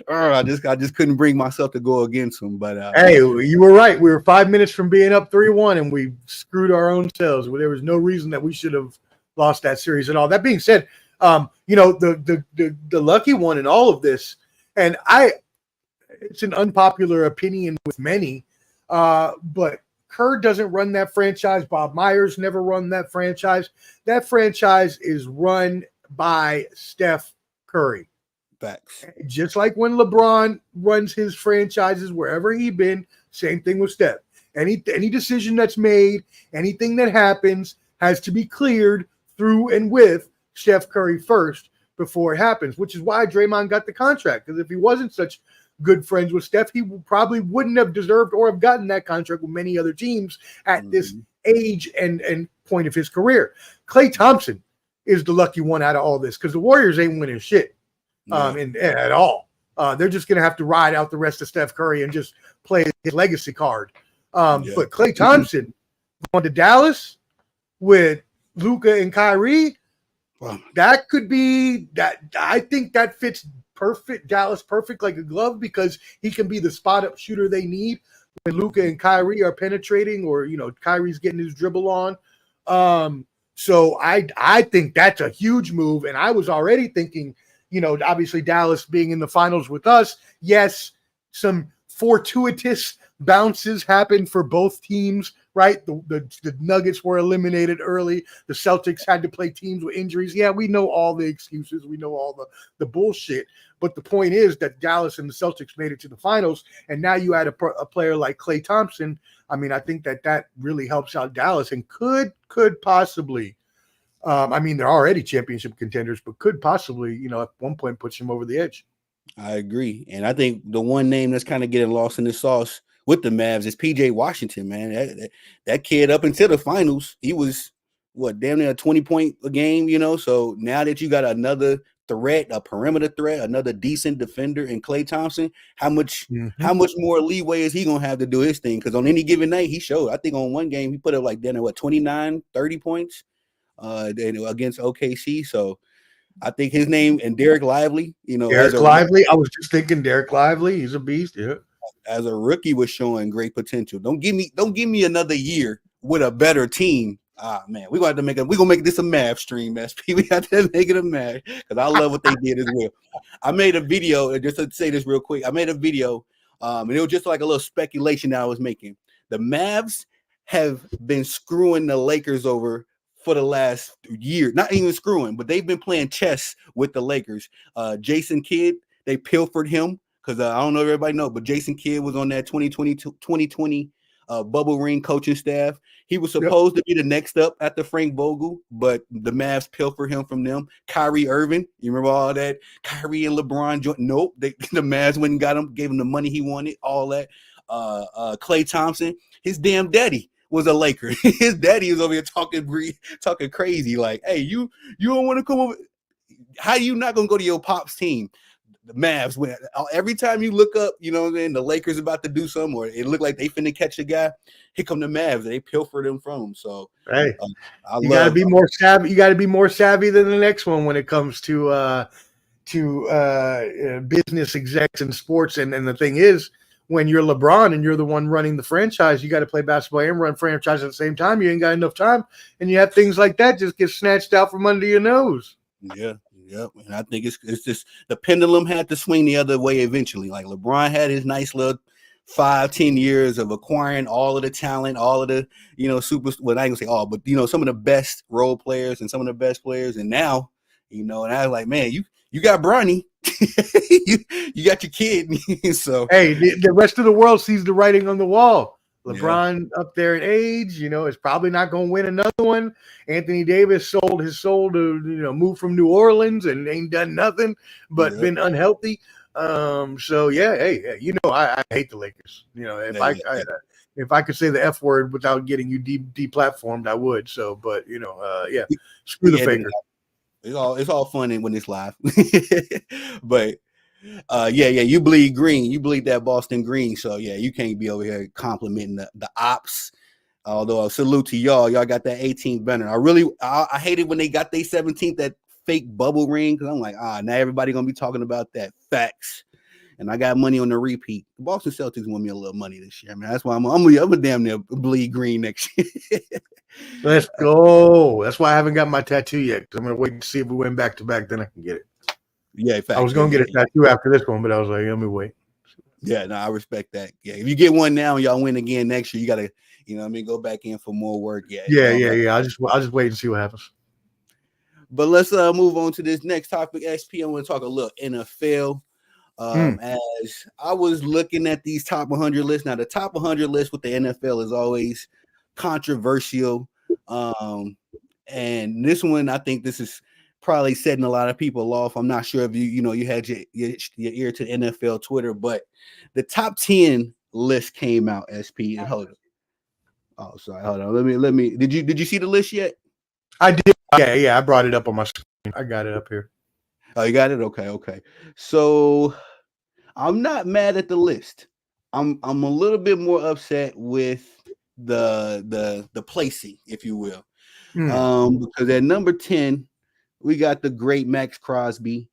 I just couldn't bring myself to go against him. But hey, you were right. We were 5 minutes from being up 3-1, and we screwed our own selves. There was no reason that we should have lost that series at all. That being said, the lucky one in all of this, and it's an unpopular opinion with many, but Kerr doesn't run that franchise. Bob Myers never run that franchise. That franchise is run by Steph Curry. facts. Just like when LeBron runs his franchises wherever he been, same thing with Steph. Any decision that's made, anything that happens has to be cleared through and with Steph Curry first before it happens, which is why Draymond got the contract. Because if he wasn't such good friends with Steph, he probably wouldn't have deserved or have gotten that contract with many other teams at this age and point of his career. Klay Thompson is the lucky one out of all this because the Warriors ain't winning shit at all. They're just going to have to ride out the rest of Steph Curry and just play his legacy card. But Klay Thompson going to Dallas with Luka and Kyrie, that could be that. I think that fits Dallas perfect like a glove because he can be the spot up shooter they need when Luka and Kyrie are penetrating or Kyrie's getting his dribble on. So I think that's a huge move, and I was already thinking, obviously Dallas being in the finals with us, yes, some fortuitous bounces happened for both teams, right? The Nuggets were eliminated early. The Celtics had to play teams with injuries. Yeah, we know all the excuses. We know all the bullshit. But the point is that Dallas and the Celtics made it to the finals, and now you add a player like Klay Thompson. I mean, I think that really helps out Dallas and could possibly, they're already championship contenders, but could possibly, at one point push them over the edge. I agree. And I think the one name that's kind of getting lost in the sauce with the Mavs is PJ Washington, man. That kid up until the finals, he was damn near a 20-point a game, So now that you got another threat, a perimeter threat, another decent defender in Klay Thompson, how much more leeway is he gonna have to do his thing? Because on any given night, he showed. I think on one game he put up 29, 30 points against OKC. So I think his name and Derek Lively, Derek Lively. I was just thinking Derek Lively. He's a beast. Yeah. As a rookie was showing great potential. Don't give me another year with a better team. Man, we're gonna make this a Mavs stream, SP. We got to make it a Mavs because I love what they did as well. I made a video, just to say this real quick. I made a video, and it was just like a little speculation that I was making. The Mavs have been screwing the Lakers over for the last year. Not even screwing, but they've been playing chess with the Lakers. Jason Kidd, they pilfered him because I don't know if everybody knows, but Jason Kidd was on that 2020 bubble ring coaching staff. He was supposed to be the next up after Frank Vogel, but the Mavs pilfered him from them. Kyrie Irving, you remember all that? Kyrie and LeBron, nope. The Mavs went and got him, gave him the money he wanted, all that. Klay Thompson, his damn daddy was a Laker. His daddy was over here talking crazy, like, hey, you don't want to come over. How you not going to go to your pop's team? The Mavs win. Every time you look up, the Lakers about to do something, or it looked like they finna catch a guy, here come the Mavs. They pilfer them from them. So hey, you gotta be more savvy. You gotta be more savvy than the next one when it comes to business execs and sports. And the thing is, when you're LeBron and you're the one running the franchise, you got to play basketball and run franchise at the same time. You ain't got enough time, and you have things like that just get snatched out from under your nose. Yeah. Yep, and I think it's just the pendulum had to swing the other way eventually. Like LeBron had his nice little 5-10 years of acquiring all of the talent, all of the super. Well, I ain't gonna say all, but some of the best role players and some of the best players. And now, and I was like, man, you got Bronny, you got your kid. So hey, the rest of the world sees the writing on the wall. LeBron up there in age, is probably not going to win another one. Anthony Davis sold his soul to, move from New Orleans and ain't done nothing but been unhealthy. So yeah, hey, I hate the Lakers. If I could say the F word without getting you deplatformed, I would. So, but screw the faker. It's all fun when it's live, but. You bleed green. You bleed that Boston green. So yeah, you can't be over here complimenting the ops. Although salute to y'all got that 18th banner. I hated when they got their 17th that fake bubble ring because I'm like, now everybody gonna be talking about that. Facts. And I got money on the repeat. The Boston Celtics want me a little money this year, man. That's why I'm a damn near bleed green next year. Let's go. That's why I haven't got my tattoo yet. I'm gonna wait to see if we win back to back, then I can get it. Yeah, facts. I was gonna get a tattoo after this one, but I was like, let me wait. Yeah, no, I respect that. Yeah, if you get one now and y'all win again next year, you gotta, go back in for more work. Yeah. I'll just wait and see what happens. But let's move on to this next topic. SP, I want to talk a little NFL. As I was looking at these top 100 lists, now the top 100 list with the NFL is always controversial. And this one, I think this is probably setting a lot of people off. I'm not sure if you had your ear to NFL Twitter, but the top 10 list came out. SP, and hold on. Oh, sorry. Hold on. Let me. Did you see the list yet? I did. Yeah. I brought it up on my screen. I got it up here. Oh, you got it. Okay. So I'm not mad at the list. I'm a little bit more upset with the placing, if you will, because at number 10 we got the great Max Crosby,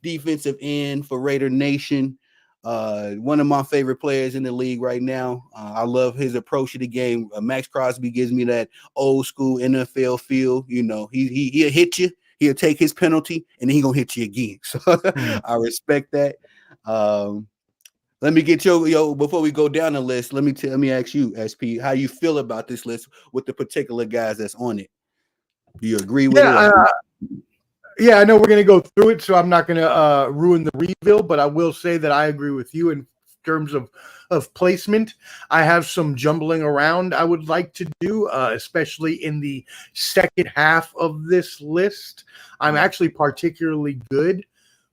defensive end for Raider Nation. One of my favorite players in the league right now. I love his approach to the game. Max Crosby gives me that old school NFL feel. He'll hit you. He'll take his penalty, and then he's going to hit you again. So I respect that. Let me get before we go down the list, let me ask you, SP, how you feel about this list with the particular guys that's on it. Do you agree with it? Yeah, I know we're going to go through it, so I'm not going to ruin the reveal, but I will say that I agree with you in terms of placement. I have some jumbling around I would like to do, especially in the second half of this list. I'm actually particularly good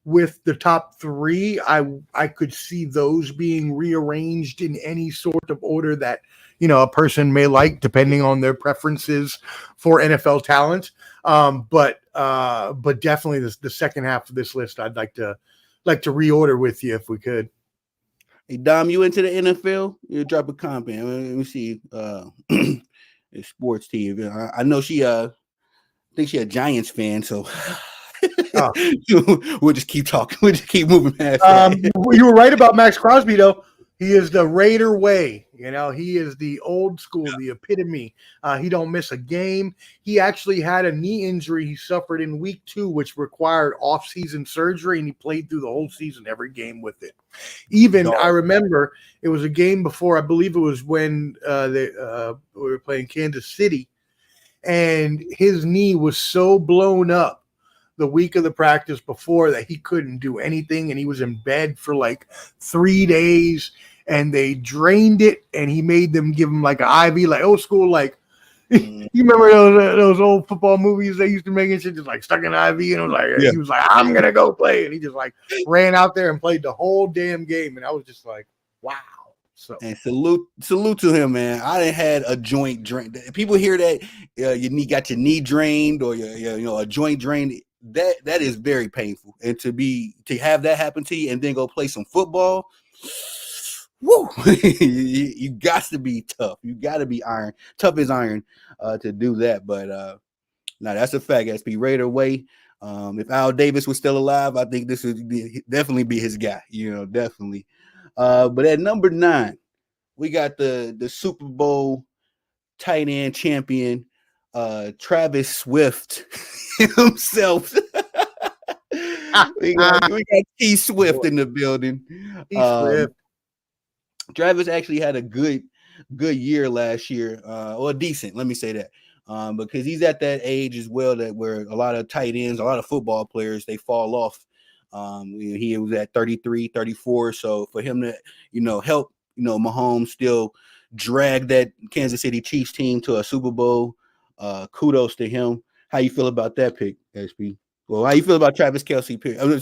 with the top three. I could see those being rearranged in any sort of order that a person may like, depending on their preferences for NFL talent. But definitely the second half of this list, I'd like to reorder with you if we could. Hey Dom, you into the NFL? You drop a comment. Let me see. It's sports team. I know she. I think she a Giants fan. So we'll just keep talking. We'll just keep moving past that. You were right about Max Crosby, though. He is the Raider way. He is the old school, the epitome. He don't miss a game. He actually had a knee injury he suffered in week 2, which required off-season surgery, and he played through the whole season, every game with it. I remember it was a game before, I believe it was when we were playing Kansas City, and his knee was so blown up the week of the practice before that he couldn't do anything, and he was in bed for like 3 days, and they drained it, and he made them give him like an IV, like old school, like you remember those old football movies they used to make and shit, just like stuck an IV, and it was like he was like, I'm gonna go play, and he just like ran out there and played the whole damn game, and I was just like, wow. So and salute to him, man. I done had a joint drain. People hear that you got your knee drained or a joint drained. That is very painful, and to have that happen to you and then go play some football, woo! you got to be tough. You got to be tough as iron to do that. But now that's a fact. SP Raider way. If Al Davis was still alive, I think this would definitely be his guy. Definitely. But at number 9, we got the Super Bowl tight end champion, Travis Swift himself. we got T Swift in the building. Travis actually had a good year last year, or decent. Let me say that, because he's at that age as well where a lot of tight ends, a lot of football players, they fall off. He was at 33, 34. So for him to, help, Mahomes still drag that Kansas City Chiefs team to a Super Bowl, kudos to him. How you feel about that pick, SP? Well, how you feel about Travis Kelce pick? I'm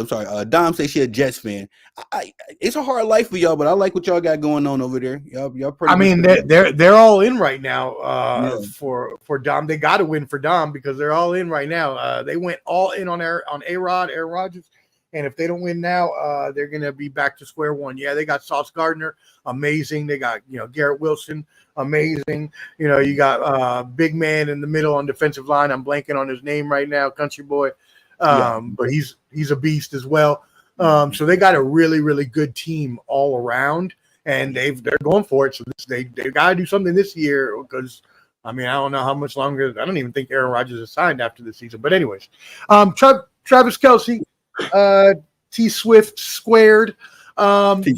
sorry. Dom says she a Jets fan. It's a hard life for y'all, but I like what y'all got going on over there. Y'all pretty. I mean, they're all in right now. For Dom, they got to win for Dom because they're all in right now. They went all in on Aaron Rodgers. And if they don't win now, they're going to be back to square one. Yeah, they got Sauce Gardner, amazing. They got, Garrett Wilson, amazing. You got big man in the middle on defensive line. I'm blanking on his name right now, country boy. But he's a beast as well. So they got a really, really good team all around, and they're going for it. So they got to do something this year because, I don't know how much longer. I don't even think Aaron Rodgers is signed after this season. But anyways, Travis Kelce, T Swift squared. He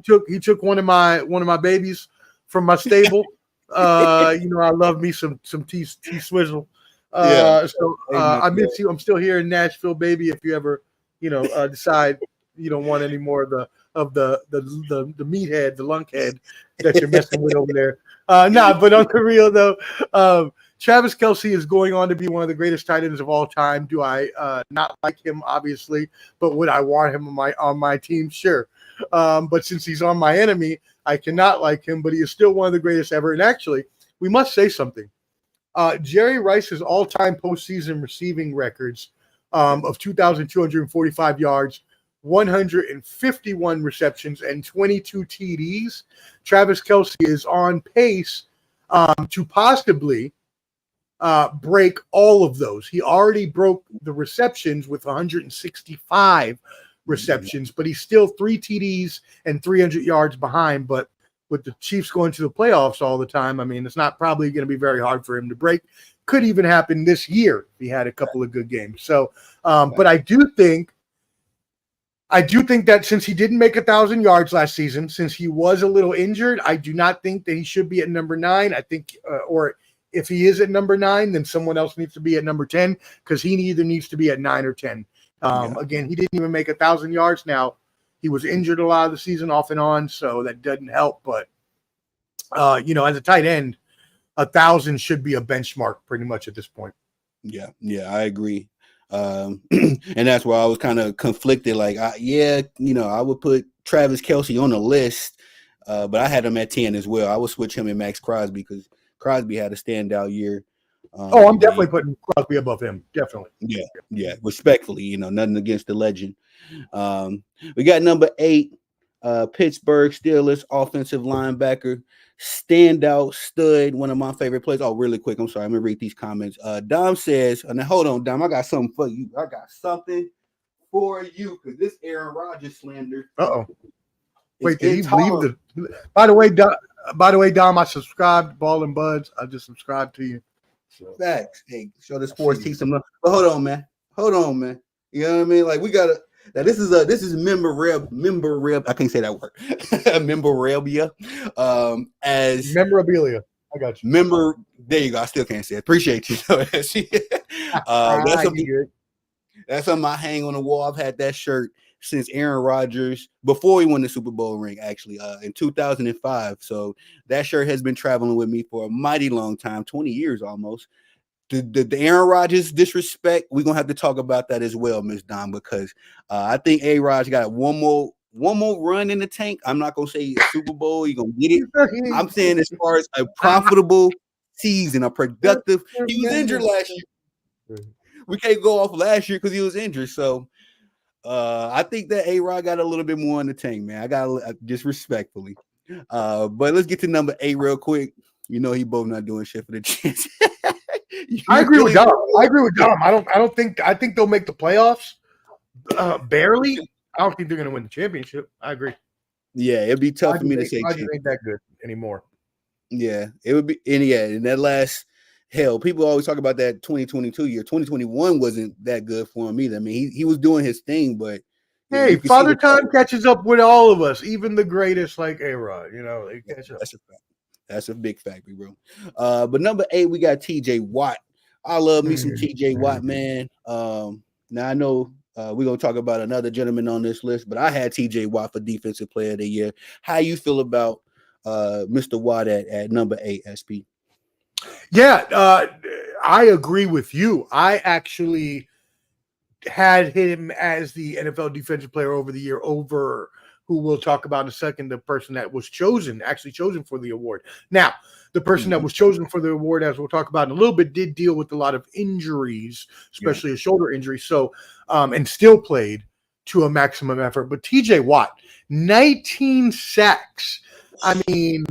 took one of my babies from my stable. I love me some T Swizzle. I miss you. I'm still here in Nashville, baby. If you ever, decide you don't want any more of the meathead, the lunkhead that you're messing with over there. But on the real though, Travis Kelce is going on to be one of the greatest tight ends of all time. Do I not like him? Obviously, but would I want him on my team? Sure. But since he's on my enemy, I cannot like him. But he is still one of the greatest ever. And actually, we must say something. Jerry Rice's all-time postseason receiving records of 2,245 yards, 151 receptions, and 22 TDs. Travis Kelce is on pace to possibly break all of those. He already broke the receptions with 165 receptions, but he's still 3 TDs and 300 yards behind. But with the Chiefs going to the playoffs all the time, it's not probably going to be very hard for him to break. Could even happen this year if he had a couple of good games. So, but I do think that since he didn't make 1,000 yards last season, since he was a little injured, I do not think that he should be at number 9. I think, or if he is at number 9, then someone else needs to be at number 10 because he either needs to be at 9 or 10. Again, he didn't even make 1,000 yards. Now, he was injured a lot of the season off and on, so that doesn't help. But, as a tight end, 1,000 should be a benchmark pretty much at this point. Yeah, I agree. And that's why I was kind of conflicted. Like, I would put Travis Kelce on the list, but I had him at 10 as well. I would switch him and Max Crosby because Crosby had a standout year. I'm definitely putting Crosby above him. Definitely. Yeah. Respectfully, nothing against the legend. We got number 8, Pittsburgh Steelers offensive linebacker, standout stud, one of my favorite players. Oh, really quick. I'm sorry. I'm going to read these comments. Dom says, and hold on, Dom, I got something for you. Because this Aaron Rodgers slander. Uh-oh. Wait, did he leave By the way, Dom, I subscribed, Ball and Buds. I just subscribed to you. So. Facts. Hey, show the sports team some love. But hold on, man. You know what I mean? Like we gotta. Now this is memorabilia. I can't say that word. Memorabilia. As memorabilia. I got you. There you go. I still can't say it. Appreciate you. That's something I hang on the wall. I've had that shirt since Aaron Rodgers, before he won the Super Bowl ring, actually, in 2005. So that shirt has been traveling with me for a mighty long time, 20 years almost. The Aaron Rodgers disrespect, we're going to have to talk about that as well, Ms. Don, because I think A-Rod's got one more run in the tank. I'm not going to say a Super Bowl. You're going to get it. I'm saying as far as a profitable season, a productive. He was injured last year. We can't go off last year because he was injured. So, I think that A-Rod got a little bit more in the tank, man. I got just respectfully. But let's get to number 8 real quick. He both not doing shit for the chance. I agree with Dom. I think they'll make the playoffs. Barely. I don't think they're gonna win the championship. I agree. Yeah, it'd be tough for me to say Rodgers ain't that good anymore. Yeah, it would be. And in that last people always talk about that 2022 year. 2021 wasn't that good for him either. I mean, he was doing his thing, but hey, Father Time catches up with all of us, even the greatest like A-Rod. They catch up. That's a fact. That's a big fact, bro. But number 8, we got TJ Watt. I love me some TJ Watt, man. Now I know we're gonna talk about another gentleman on this list, but I had TJ Watt for Defensive Player of the Year. How you feel about Mr. Watt at number 8, SP? Yeah, I agree with you. I actually had him as the NFL Defensive Player over the year over who we'll talk about in a second, the person that was chosen for the award. Now, The person that was chosen for the award, as we'll talk about in a little bit, did deal with a lot of injuries, especially a shoulder injury. So, and still played to a maximum effort. But TJ Watt, 19 sacks. I mean,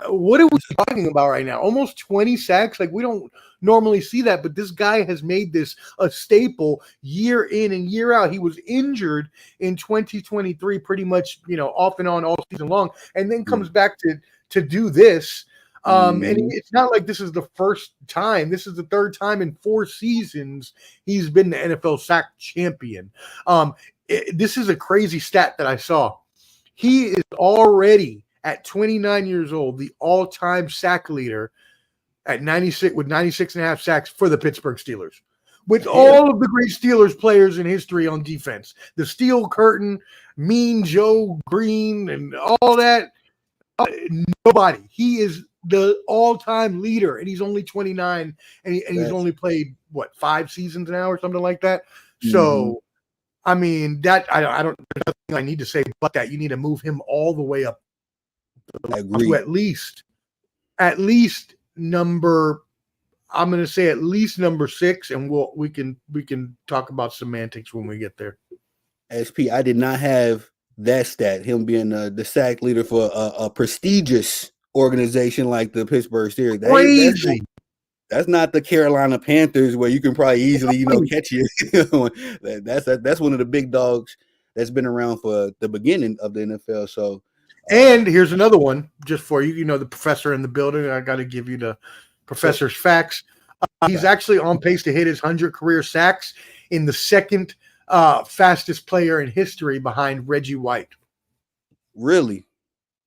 what are we talking about right now? Almost 20 sacks? Like, we don't normally see that, but this guy has made this a staple year in and year out. He was injured in 2023 pretty much, off and on all season long, and then comes back to do this. And it's not like this is the first time. This is the third time in 4 seasons he's been the NFL sack champion. This is a crazy stat that I saw. He is already at 29 years old, the all-time sack leader at 96 with 96 and a half sacks for the Pittsburgh Steelers. With all of the great Steelers players in history on defense, the Steel Curtain, Mean Joe Green, and all that, nobody. He is the all-time leader, and he's only 29, and he's only played, 5 seasons now or something like that. So, I mean, that I don't. There's nothing I need to say but that. You need to move him all the way up to at least number. I'm going to say at least number 6, and we can talk about semantics when we get there. SP, I did not have that stat. Him being the sack leader for a prestigious organization like the Pittsburgh Steelers. Crazy. That's not the Carolina Panthers where you can probably easily, catch you. That's one of the big dogs that's been around for the beginning of the NFL. So, and here's another one just for you. The professor in the building. I got to give you the professor's facts. He's actually on pace to hit his 100 career sacks in the second fastest player in history behind Reggie White. Really?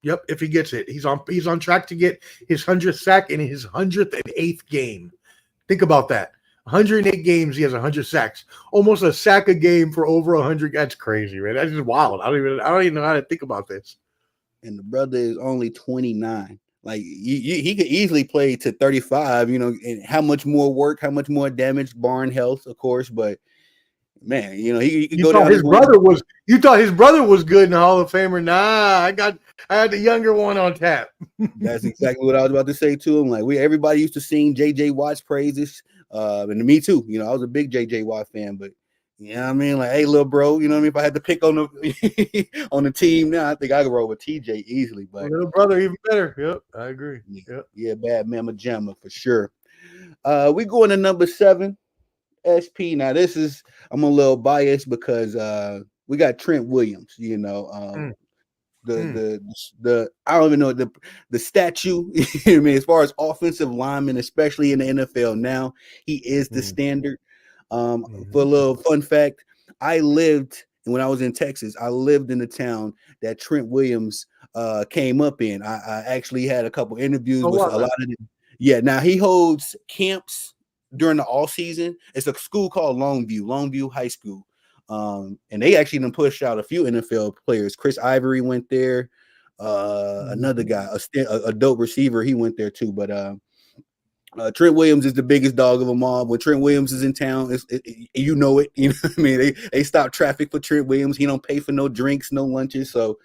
Yep, if he gets it. He's on track to get his 100th sack in his 108th game. Think about that. 108 games, he has 100 sacks. Almost a sack a game for over 100. That's crazy, man. That's just wild. I don't even know how to think about this. And the brother is only 29. Like, he could easily play to 35, and how much more work, how much more damage, barn health, of course, but man, he could go down. You thought his brother was good in the Hall of Famer. Nah, I had the younger one on tap. That's exactly what I was about to say to him. Like, everybody used to sing JJ Watt's praises. And me too. I was a big JJ Watt fan, but I mean, like, hey, little bro, if I had to pick on the on the team now, I think I could roll with TJ easily. But little brother, even better. Yep, I agree. Yeah, bad mamma jamma for sure. We going to number 7. SP. Now, I'm a little biased because we got Trent Williams, the I don't even know the statue. I mean, as far as offensive linemen, especially in the NFL now, he is the standard. For a little fun fact, when I was in Texas, I lived in the town that Trent Williams came up in. I actually had a couple interviews with a lot of them. Yeah, now he holds camps during the all season. It's a school called Longview High School. And they actually done pushed out a few NFL players. Chris Ivory went there. Another guy, a dope receiver, he went there too. But Trent Williams is the biggest dog of them all. When Trent Williams is in town, you know it. You know what I mean? They stop traffic for Trent Williams. He don't pay for no drinks, no lunches. So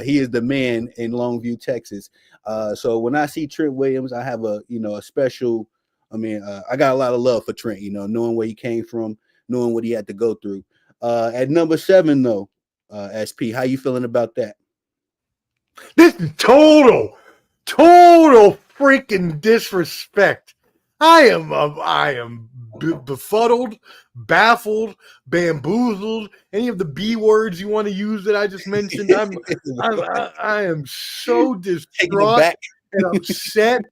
he is the man in Longview, Texas. So when I see Trent Williams, I have a special. I got a lot of love for Trent, knowing where he came from, knowing what he had to go through. At number 7, though, SP, how you feeling about that? This is total freaking disrespect. I am befuddled, baffled, bamboozled. Any of the B words you want to use that I just mentioned? I am so distraught and upset.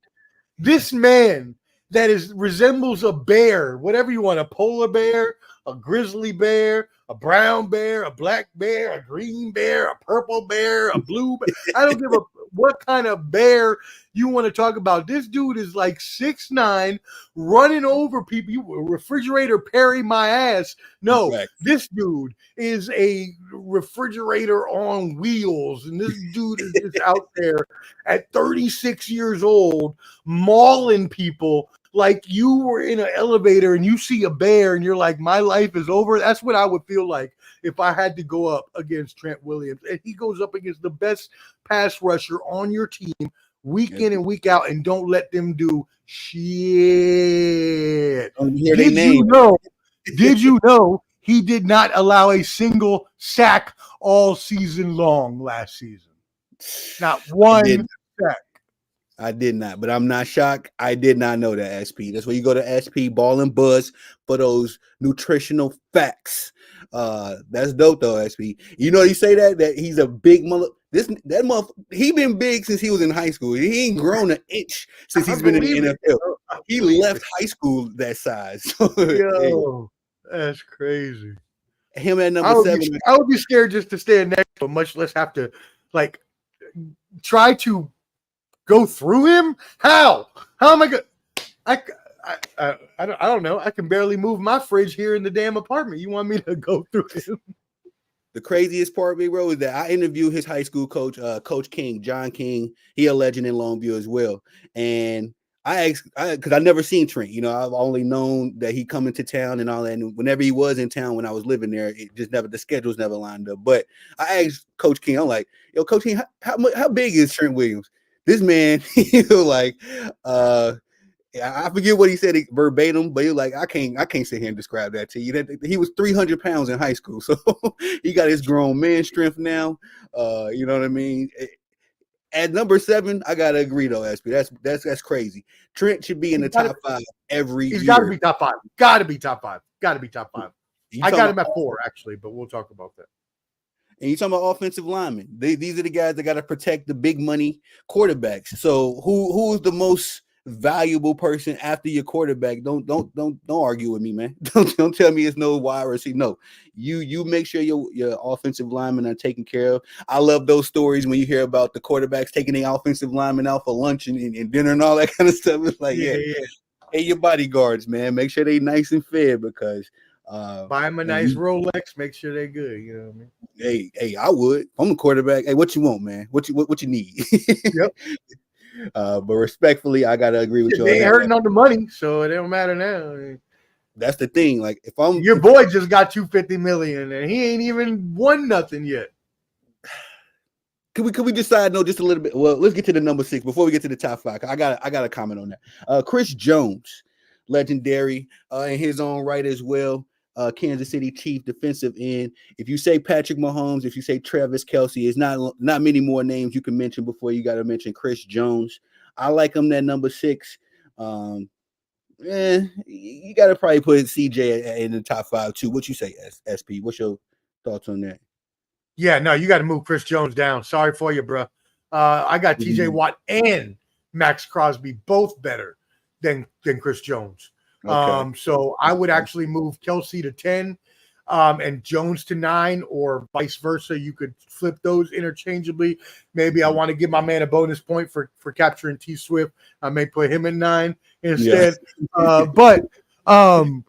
This man that resembles a bear, whatever you want, a polar bear, a grizzly bear, a brown bear, a black bear, a green bear, a purple bear, a blue bear. I don't give a what kind of bear you want to talk about. This dude is like 6'9", running over people. You refrigerator Perry my ass. No, right. This dude is a refrigerator on wheels, and this dude is just out there at 36 years old, mauling people. Like you were in an elevator and you see a bear and you're like, my life is over. That's what I would feel like if I had to go up against Trent Williams. And he goes up against the best pass rusher on your team week in and week out and don't let them do shit. Don't hear their name. Did you know he did not allow a single sack all season long last season? Not one sack. I did not, but I'm not shocked. I did not know that, SP. That's where you go to SP Ball and Buzz for those nutritional facts. That's dope though, SP. You know, you say that he's a big mother. He been big since he was in high school. He ain't grown an inch since he's been in the NFL. He left high school that size. Yo, that's crazy. Him at number 7. I would be scared just to stand next to him, much less have to like try to go through him. How am I going? I don't know. I can barely move my fridge here in the damn apartment. You want me to go through him? The craziest part, big bro, is that I interviewed his high school coach, Coach King, John King. He a legend in Longview as well. And I asked, because I never seen Trent. You know, I've only known that he come into town and all that. And whenever he was in town when I was living there, the schedules never lined up. But I asked Coach King, I'm like, yo, Coach King, how big is Trent Williams? This man, he was like, I forget what he said verbatim, but he was like, I can't sit here and describe that to you. That he was 300 pounds in high school, so he got his grown man strength now. You know what I mean? At number 7, I gotta agree though, SP. That's crazy. Trent should be in the top 5 every year. He's got to be top 5. Got to be top 5. Got to be top 5. I got him at 4 actually, but we'll talk about that. And you're talking about offensive linemen. These are the guys that got to protect the big money quarterbacks. So who is the most valuable person after your quarterback? Don't argue with me, man. Don't tell me it's no wide receiver. No, you make sure your offensive linemen are taken care of. I love those stories when you hear about the quarterbacks taking the offensive linemen out for lunch and dinner and all that kind of stuff. It's like, yeah. Hey, your bodyguards, man, make sure they nice and fed because buy them a nice Rolex, make sure they're good. You know what I mean? Hey, I would. If I'm a quarterback. Hey, what you want, man? What you need? Yep. But respectfully, I gotta agree with you. They ain't hurting on the money, so it don't matter now. That's the thing. Like, if I'm your boy just got $250 million and he ain't even won nothing yet. Could we decide just a little bit? Well, let's get to the number 6 before we get to the top 5. I got a comment on that. Chris Jones, legendary in his own right as well. Kansas City Chief defensive end. If you say Patrick Mahomes, if you say Travis Kelce, it's not many more names you can mention before you got to mention Chris Jones. I like him at number 6. You got to probably put CJ in the top 5 too. What you say, SP? What's your thoughts on that? Yeah, no, you got to move Chris Jones down. Sorry for you, bro. I got TJ Watt and Max Crosby both better than Chris Jones. Okay. So I would actually move Kelce to 10 and Jones to 9 or vice versa. You could flip those interchangeably. Maybe I want to give my man a bonus point for capturing T Swift. I may put him in 9 instead. But no,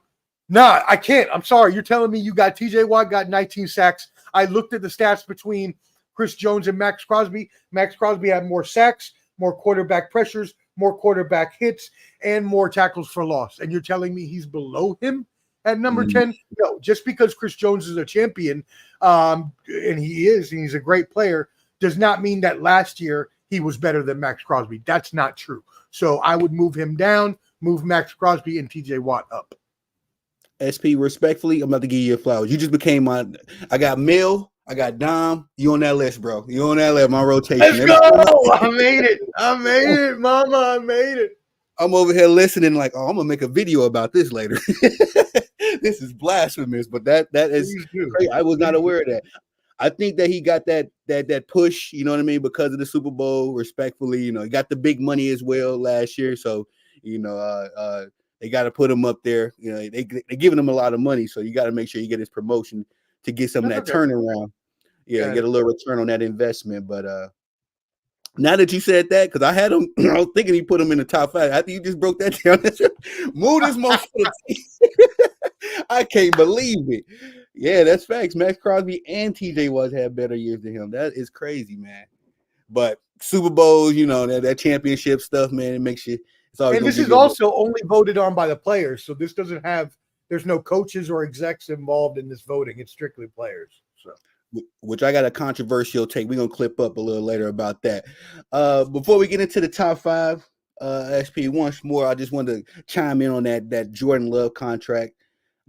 I can't. I'm sorry. You're telling me you got TJ Watt got 19 sacks. I looked at the stats between Chris Jones and Max Crosby. Max Crosby had more sacks, more quarterback pressures, more quarterback hits, and more tackles for loss. And you're telling me he's below him at number 10? No, just because Chris Jones is a champion, and he's a great player, does not mean that last year he was better than Max Crosby. That's not true. So I would move him down, move Max Crosby and TJ Watt up. SP, respectfully, I'm about to give you your flowers. You just became I got Mill, I got Dom. You on that list, bro. You on that list, my rotation. Let's go. I made it, mama. I made it. I'm over here listening like, I'm going to make a video about this later. This is blasphemous, but that is crazy. I was not aware of that. I think that he got that push, you know what I mean, because of the Super Bowl, respectfully. You know, he got the big money as well last year. So, you know, they got to put him up there. You know, they're giving him a lot of money, so you got to make sure you get his promotion to get some of that turnaround. Yeah, get a little return on that investment. But now that you said that, because I had him, I was thinking he put him in the top 5. After you just broke that down, move this motherfucker. I can't believe it. Yeah, that's facts. Max Crosby and TJ Watt had better years than him. That is crazy, man. But Super Bowls, you know, that championship stuff, man, it makes you. And this is also only voted on by the players, so this doesn't have. There's no coaches or execs involved in this voting. It's strictly players. So which I got a controversial take. We're gonna clip up a little later about that. Before we get into the top five, SP, once more, I just wanted to chime in on that Jordan Love contract.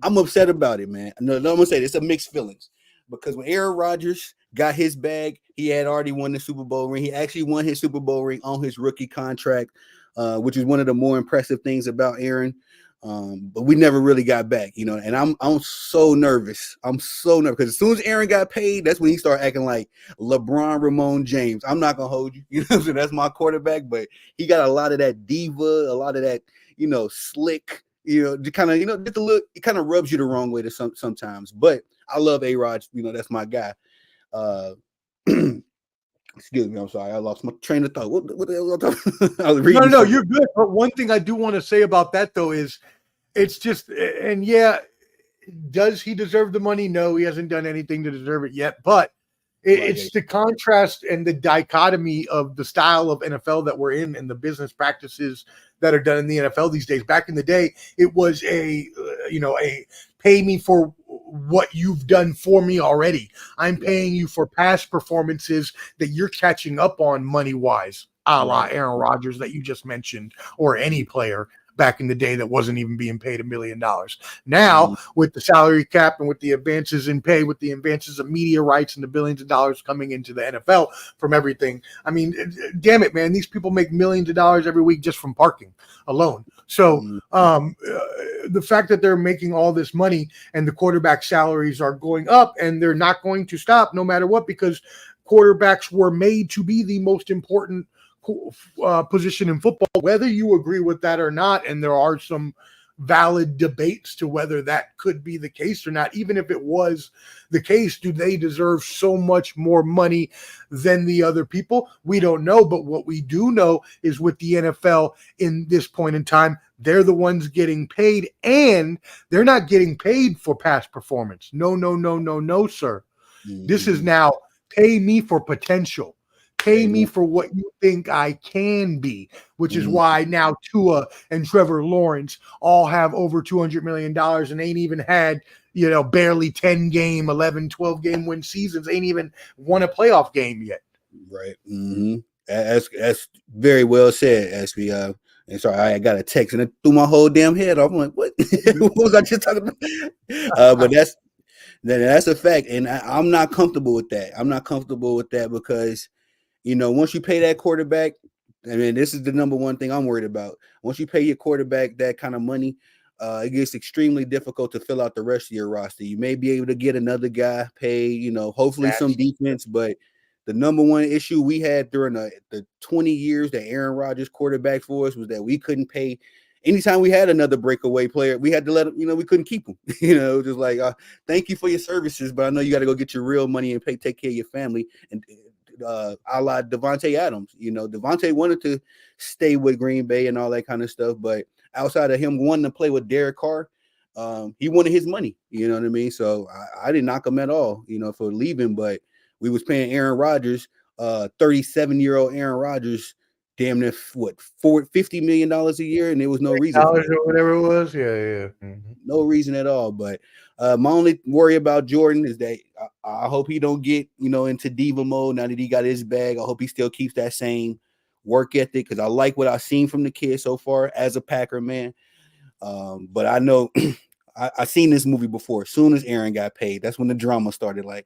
I'm upset about it, man. No, I'm gonna say this, it's a mixed feelings because when Aaron Rodgers got his bag, he had already won the Super Bowl ring. He actually won his Super Bowl ring on his rookie contract, which is one of the more impressive things about Aaron. But we never really got back, and I'm so nervous. I'm so nervous because as soon as Aaron got paid, that's when he started acting like LeBron Ramon James. I'm not gonna hold you, so that's my quarterback, but he got a lot of that diva, a lot of that, slick, just kind of, just a look. It kind of rubs you the wrong way to sometimes. But I love A-Rod, that's my guy. Excuse me, I'm sorry, I lost my train of thought. What the hell was I talking? I was reading. No, you're good. But one thing I do want to say about that though is, it's just, and yeah, does he deserve the money? No, he hasn't done anything to deserve it yet. But it's the contrast and the dichotomy of the style of NFL that we're in and the business practices that are done in the NFL these days. Back in the day, it was a pay me for what you've done for me already. I'm paying you for past performances that you're catching up on money wise, a la Aaron Rodgers that you just mentioned, or any player back in the day that wasn't even being paid $1 million. Now, with the salary cap and with the advances in pay, with the advances of media rights and the billions of dollars coming into the NFL from everything, I mean, damn it, man, these people make millions of dollars every week just from parking alone. So the fact that they're making all this money and the quarterback salaries are going up and they're not going to stop no matter what, because quarterbacks were made to be the most important position in football, whether you agree with that or not. And there are some valid debates to whether that could be the case or not. Even if it was the case, do they deserve so much more money than the other people? We don't know. But what we do know is with the NFL in this point in time, they're the ones getting paid, and they're not getting paid for past performance. No, sir. This is now pay me for potential. Pay me for what you think I can be, which is why now Tua and Trevor Lawrence all have over $200 million and ain't even had, barely 10 game, 11, 12 game win seasons, ain't even won a playoff game yet. Right. That's very well said, SB. And sorry, I got a text and it threw my whole damn head off. I'm like, what? What was I just talking about? But that's a fact. And I'm not comfortable with that. I'm not comfortable with that because once you pay that quarterback, I mean, this is the number one thing I'm worried about. Once you pay your quarterback that kind of money, it gets extremely difficult to fill out the rest of your roster. You may be able to get another guy paid, hopefully some defense, but the number one issue we had during the 20 years that Aaron Rodgers quarterback for us was that we couldn't pay. Anytime we had another breakaway player, we had to let him, we couldn't keep him, just like, thank you for your services, but I know you got to go get your real money and take care of your family. And a la Devontae Adams, Devontae wanted to stay with Green Bay and all that kind of stuff, but outside of him wanting to play with Derek Carr, he wanted his money, you know what I mean? So I didn't knock him at all, for leaving, but we was paying Aaron Rodgers, 37-year-old Aaron Rodgers, damn near $50 million a year, and there was no reason for or whatever it was. No reason at all. But my only worry about Jordan is that I hope he don't get into diva mode now that he got his bag. I hope he still keeps that same work ethic because I like what I've seen from the kid so far as a Packer man. But I know I seen this movie before. As soon as Aaron got paid, that's when the drama started. Like,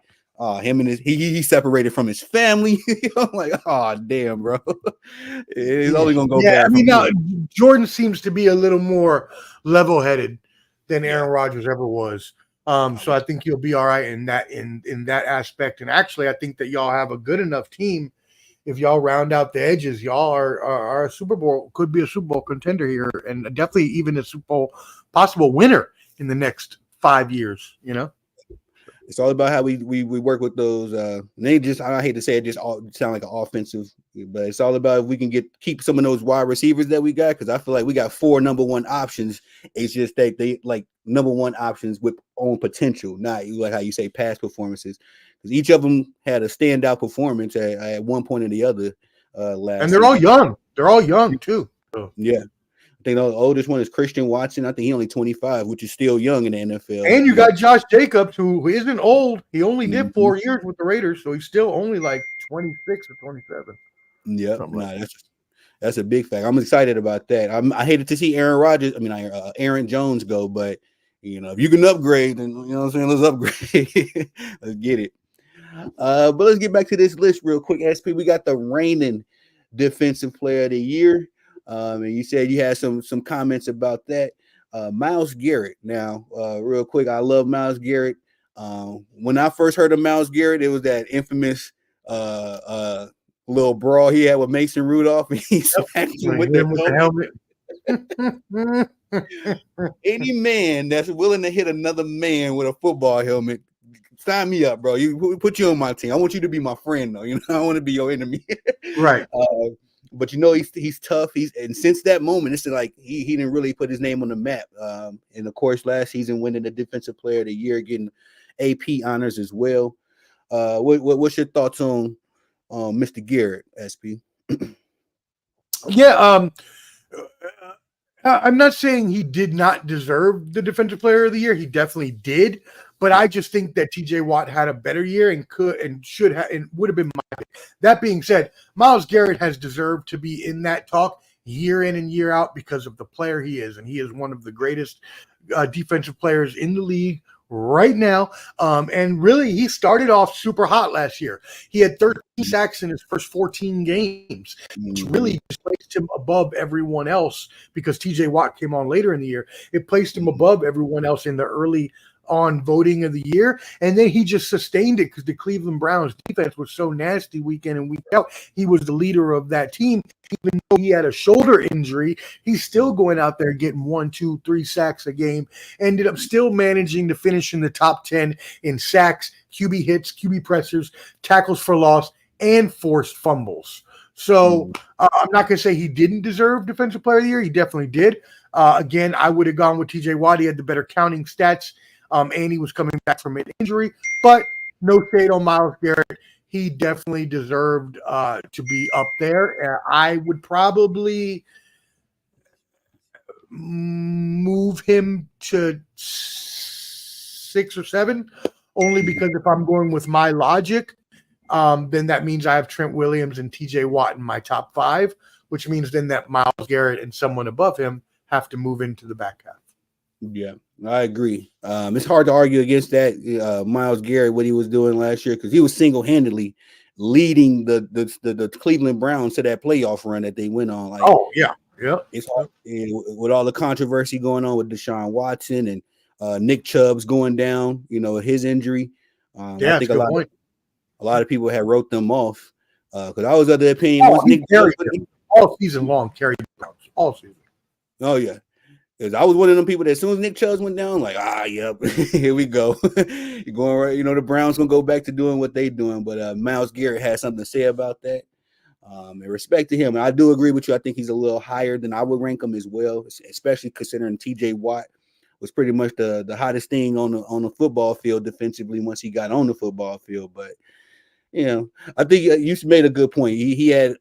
him and he separated from his family. I'm like, oh damn, bro. It's only gonna go bad. I mean, now Jordan seems to be a little more level-headed than Aaron Rodgers ever was. So I think you'll be all right in that aspect. And actually, I think that y'all have a good enough team. If y'all round out the edges, y'all are a Super Bowl, could be a Super Bowl contender here, and definitely even a Super Bowl possible winner in the next 5 years. It's all about how we work with those. They just, I hate to say it, just all sound like an offensive, but it's all about if we can keep some of those wide receivers that we got, because I feel like we got 4 number one options. It's just that they like number one options with own potential, not like how you say past performances, because each of them had a standout performance at one point or the other. Last and they're all young. They're all young too. Yeah. think the oldest one is Christian Watson. I think he's only 25, which is still young in the NFL. And you got Josh Jacobs, who isn't old. He only did Mhm. 4 years with the Raiders, so he's still only like 26 or 27. Yep. Something Nah, like that. that's a big fact. I'm excited about that. I hated to see Aaron Rodgers. I mean, Aaron Jones go, but if you can upgrade, then you know what I'm saying. Let's upgrade. Let's get it. But let's get back to this list real quick. SP, we got the reigning defensive player of the year. And you said you had some comments about that. Myles Garrett. Now, real quick, I love Myles Garrett. When I first heard of Myles Garrett, it was that infamous little brawl he had with Mason Rudolph, and he smacked him with the helmet. Any man that's willing to hit another man with a football helmet, sign me up, bro. You put you on my team. I want you to be my friend, though. I want to be your enemy. Right. But he's tough. And since that moment, it's like he didn't really put his name on the map. And of course, last season winning the Defensive Player of the Year, getting AP honors as well. What's your thoughts on Mr. Garrett, SP? Yeah. I'm not saying he did not deserve the Defensive Player of the Year. He definitely did. But I just think that TJ Watt had a better year and could and should have and would have been my pick. That being said, Myles Garrett has deserved to be in that talk year in and year out because of the player he is. And he is one of the greatest defensive players in the league right now. And really, he started off super hot last year. He had 13 sacks in his first 14 games, which really just placed him above everyone else because TJ Watt came on later in the year. It placed him above everyone else in the early on voting of the year, and then he just sustained it because the Cleveland Browns defense was so nasty week in and week out. He was the leader of that team. Even though he had a shoulder injury, he's still going out there getting 1, 2, 3 sacks a game. Ended up still managing to finish in the top 10 in sacks, QB hits, QB pressures, tackles for loss, and forced fumbles. So I'm not going to say he didn't deserve Defensive Player of the Year. He definitely did. Again, I would have gone with TJ Watt. He had the better counting stats. And he was coming back from an injury, but no shade on Myles Garrett. He definitely deserved to be up there. I would probably move him to 6 or 7, only because if I'm going with my logic, then that means I have Trent Williams and TJ Watt in my top 5, which means then that Myles Garrett and someone above him have to move into the back half. Yeah, I agree. It's hard to argue against that. Myles Garrett, what he was doing last year, because he was single-handedly leading the Cleveland Browns to that playoff run that they went on. Like, it's hard, with all the controversy going on with Deshaun Watson and Nick Chubb's going down. His injury. I think a lot of people had wrote them off because I was of the opinion once Nick Chubb all season long carried the Browns all season. Oh yeah. Because I was one of them people that as soon as Nick Chubb went down, like, yep, here we go. You're going right. The Browns going to go back to doing what they're doing. But Myles Garrett has something to say about that. And respect to him. And I do agree with you. I think he's a little higher than I would rank him as well, especially considering TJ Watt was pretty much the hottest thing on the football field defensively once he got on the football field. But, I think you made a good point. He had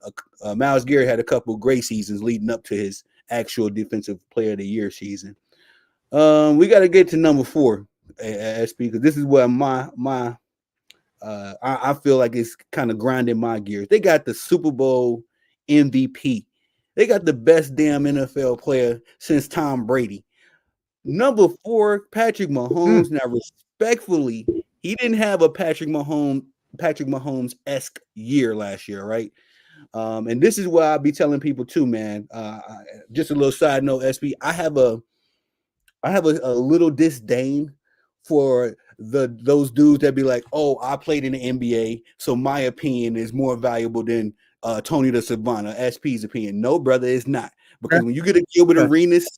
Myles Garrett had a couple great seasons leading up to his actual Defensive Player of the Year season. We got to get to number 4, SP, because this is where I feel like it's kind of grinding my gears. They got the Super Bowl MVP. They got the best damn NFL player since Tom Brady. Number 4, Patrick Mahomes. Now, respectfully, he didn't have a Patrick Mahomes-esque year last year, right? And this is what I'll be telling people too, man. Just a little side note, SP. I have a little disdain for those dudes that be like, "Oh, I played in the NBA, so my opinion is more valuable than Tony the Savant, SP's opinion." No, brother, it's not. Because when you get a Gilbert Arenas,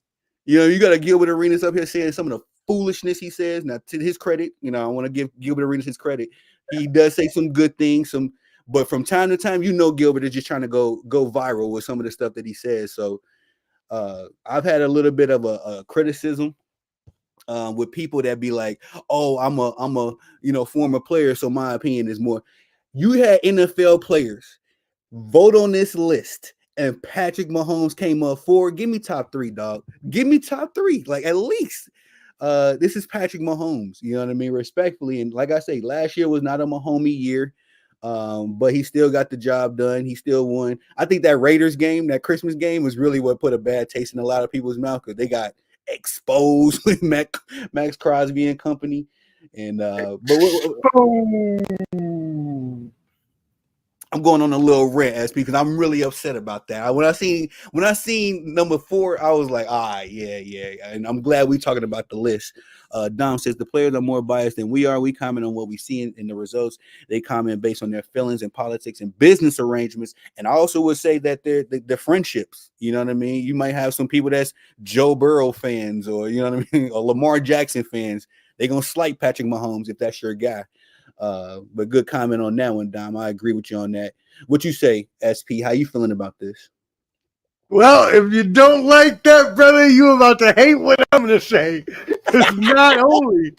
you got a Gilbert Arenas up here saying some of the foolishness he says. Now, to his credit, I want to give Gilbert Arenas his credit. He does say some good things, but from time to time, Gilbert is just trying to go viral with some of the stuff that he says. So I've had a little bit of a criticism with people that be like, "Oh, I'm a former player, so my opinion is more." You had NFL players vote on this list and Patrick Mahomes came up forward. Give me top three, dog. Give me top three, like at least. This is Patrick Mahomes. You know what I mean? Respectfully, and like I say, last year was not a Mahomey year, but he still got the job done. He still won. I think that Raiders game, that Christmas game, was really what put a bad taste in a lot of people's mouth because they got exposed with Max Crosby and company. And I'm going on a little rant, SP, because I'm really upset about that. When I seen number 4, I was like, yeah. And I'm glad we talking about the list. Dom says the players are more biased than we are. We comment on what we see in the results. They comment based on their feelings and politics and business arrangements. And I also would say that they're the friendships. You know what I mean? You might have some people that's Joe Burrow fans, or you know what I mean, or Lamar Jackson fans. They're gonna slight Patrick Mahomes if that's your guy. But good comment on that one, Dom. I agree with you on that. What you say, SP? How you feeling about this? Well, if you don't like that, brother, you about to hate what I'm going to say. Because not only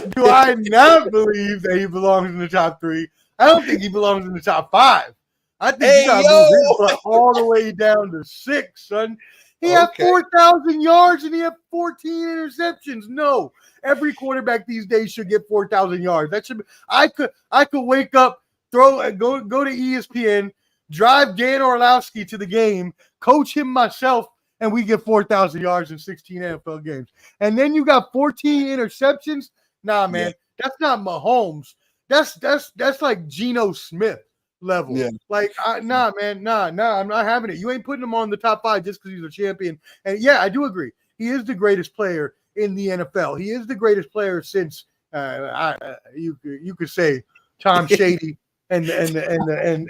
do I not believe that he belongs in the top 3, I don't think he belongs in the top 5. I think you got to move his butt all the way down to 6, son. He had 4,000 yards and he had 14 interceptions. No, every quarterback these days should get 4,000 yards. That should be, I could wake up, go to ESPN, drive Dan Orlowski to the game, coach him myself, and we get 4,000 yards in 16 NFL games. And then you got 14 interceptions. Nah, man, that's not Mahomes. That's like Geno Smith level. Yeah. Like, nah, man, nah, I'm not having it. You ain't putting him on the top 5 just because he's a champion. And yeah, I do agree. He is the greatest player in the NFL. He is the greatest player since you could say Tom Shady and the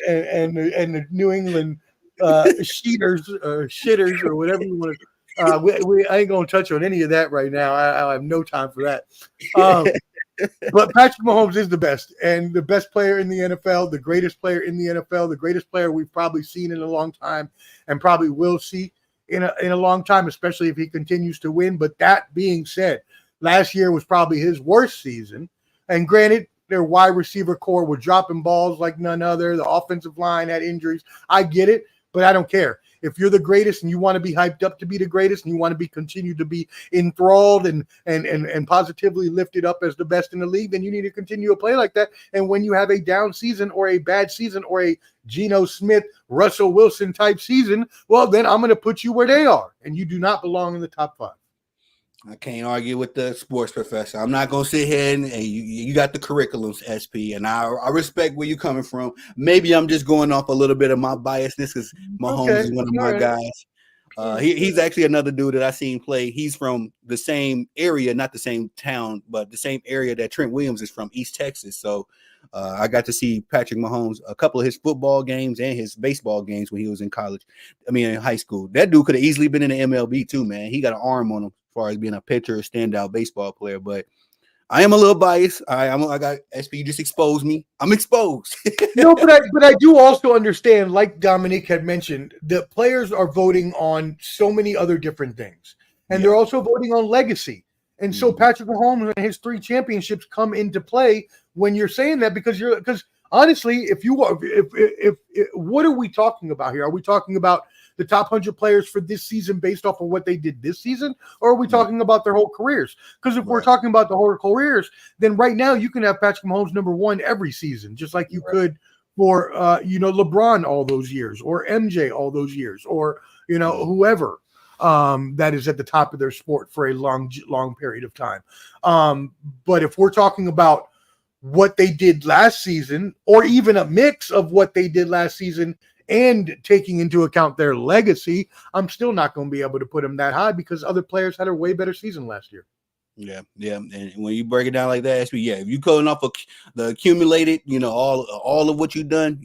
New England shitters or whatever you want to. I ain't gonna touch on any of that right now. I have no time for that. But Patrick Mahomes is the best, and the best player in the NFL, the greatest player in the NFL, the greatest player we've probably seen in a long time, and probably will see in a long time, especially if he continues to win. But that being said, last year was probably his worst season. And granted, their wide receiver core were dropping balls like none other. The offensive line had injuries. I get it, but I don't care. If you're the greatest and you want to be hyped up to be the greatest and you want to continue to be enthralled and positively lifted up as the best in the league, then you need to continue to play like that. And when you have a down season or a bad season or a Geno Smith, Russell Wilson type season, well, then I'm going to put you where they are, and you do not belong in the top 5. I can't argue with the sports professor. I'm not going to sit here and you got the curriculums, SP, and I respect where you're coming from. Maybe I'm just going off a little bit of my biasness because Mahomes is one of my guys. He's actually another dude that I seen play. He's from the same area, not the same town, but the same area that Trent Williams is from, East Texas. So I got to see Patrick Mahomes a couple of his football games and his baseball games when he was in college. I mean, in high school. That dude could have easily been in the MLB too, man. He got an arm on him as far as being a pitcher, standout baseball player. But I am a little biased. I got SP. You just exposed me. I'm exposed. No, but I do also understand, like Dominique had mentioned, that players are voting on so many other different things, and they're also voting on legacy. And so Patrick Mahomes and his 3 championships come into play when you're saying that, because honestly, if what are we talking about here? Are we talking about the top 100 players for this season based off of what they did this season, or are we talking about their whole careers? Because if we're talking about the whole careers, then right now you can have Patrick Mahomes number 1 every season, just like you could for LeBron all those years, or MJ all those years, or whoever that is at the top of their sport for a long period of time. But if we're talking about what they did last season, or even a mix of what they did last season and taking into account their legacy, I'm still not going to be able to put them that high because other players had a way better season last year. Yeah. And when you break it down like that, if you going off of the accumulated, all of what you've done,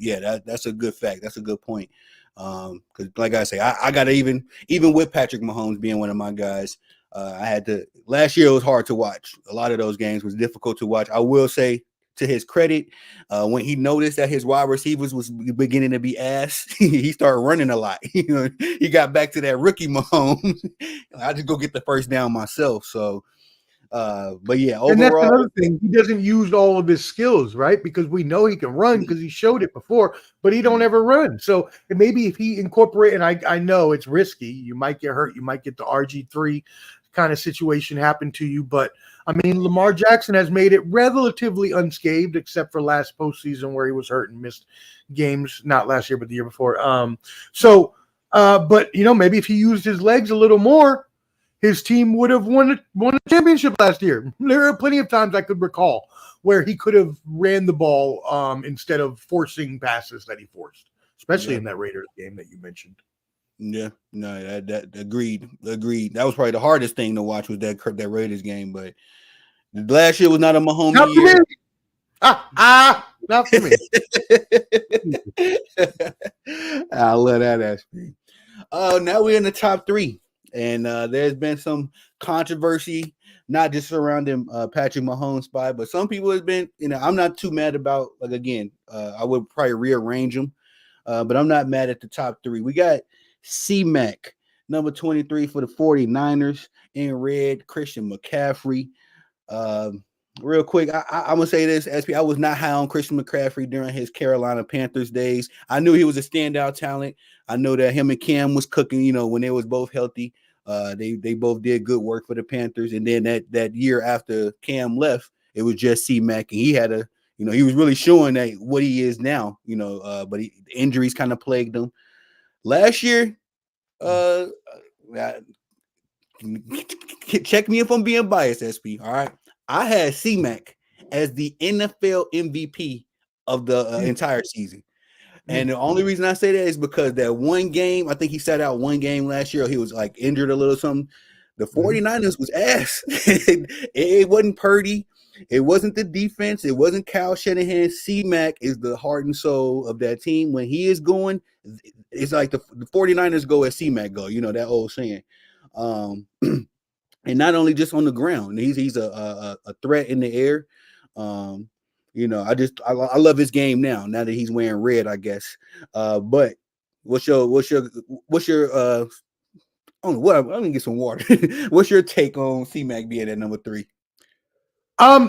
that's a good fact. That's a good point. Because like I say, I got to even with Patrick Mahomes being one of my guys, I had to. Last year it was hard to watch. A lot of those games was difficult to watch. I will say, to his credit, when he noticed that his wide receivers was beginning to be ass, he started running a lot. He got back to that rookie Mahomes. I just go get the first down myself. So But yeah, And that's overall, another thing. He doesn't use all of his skills, right? Because we know he can run because he showed it before, but he don't ever run. So maybe if he incorporate, and I know it's risky, you might get hurt, you might get the RG3 kind of situation happen to you. But I mean, Lamar Jackson has made it relatively unscathed, except for last postseason where he was hurt and missed games, not last year, but the year before. But maybe if he used his legs a little more, his team would have won a championship last year. There are plenty of times I could recall where he could have ran the ball instead of forcing passes that he forced, especially in that Raiders game that you mentioned. Yeah, no, that agreed. That was probably the hardest thing to watch was that Raiders game. But last year was not a Mahomes year. Not for me. I love that SP. Now we're in the top 3. And there's been some controversy, not just surrounding Patrick Mahomes' spot, but some people have been, I'm not too mad about, I would probably rearrange them, but I'm not mad at the top 3. We got C-Mac, number 23 for the 49ers, in red, Christian McCaffrey. Real quick, I'm going to say this, SP, I was not high on Christian McCaffrey during his Carolina Panthers days. I knew he was a standout talent. I know that him and Cam was cooking, when they was both healthy. They both did good work for the Panthers. And then that year after Cam left, it was just C-Mac. And he had he was really showing that what he is now, but the injuries kind of plagued him. Last year, check me if I'm being biased, SP. All right. I had C-Mac as the NFL MVP of the entire season. And the only reason I say that is because that one game, I think he sat out one game last year. He was like injured a little something. The 49ers was ass. It wasn't Purdy. It wasn't the defense. It wasn't Kyle Shanahan. C-Mac is the heart and soul of that team. When he is going, it's like the 49ers go as C-Mac go, that old saying. And not only just on the ground, he's a threat in the air. I love his game now that he's wearing red, I guess. But what's your let me get some water. What's your take on C-Mac being at number 3?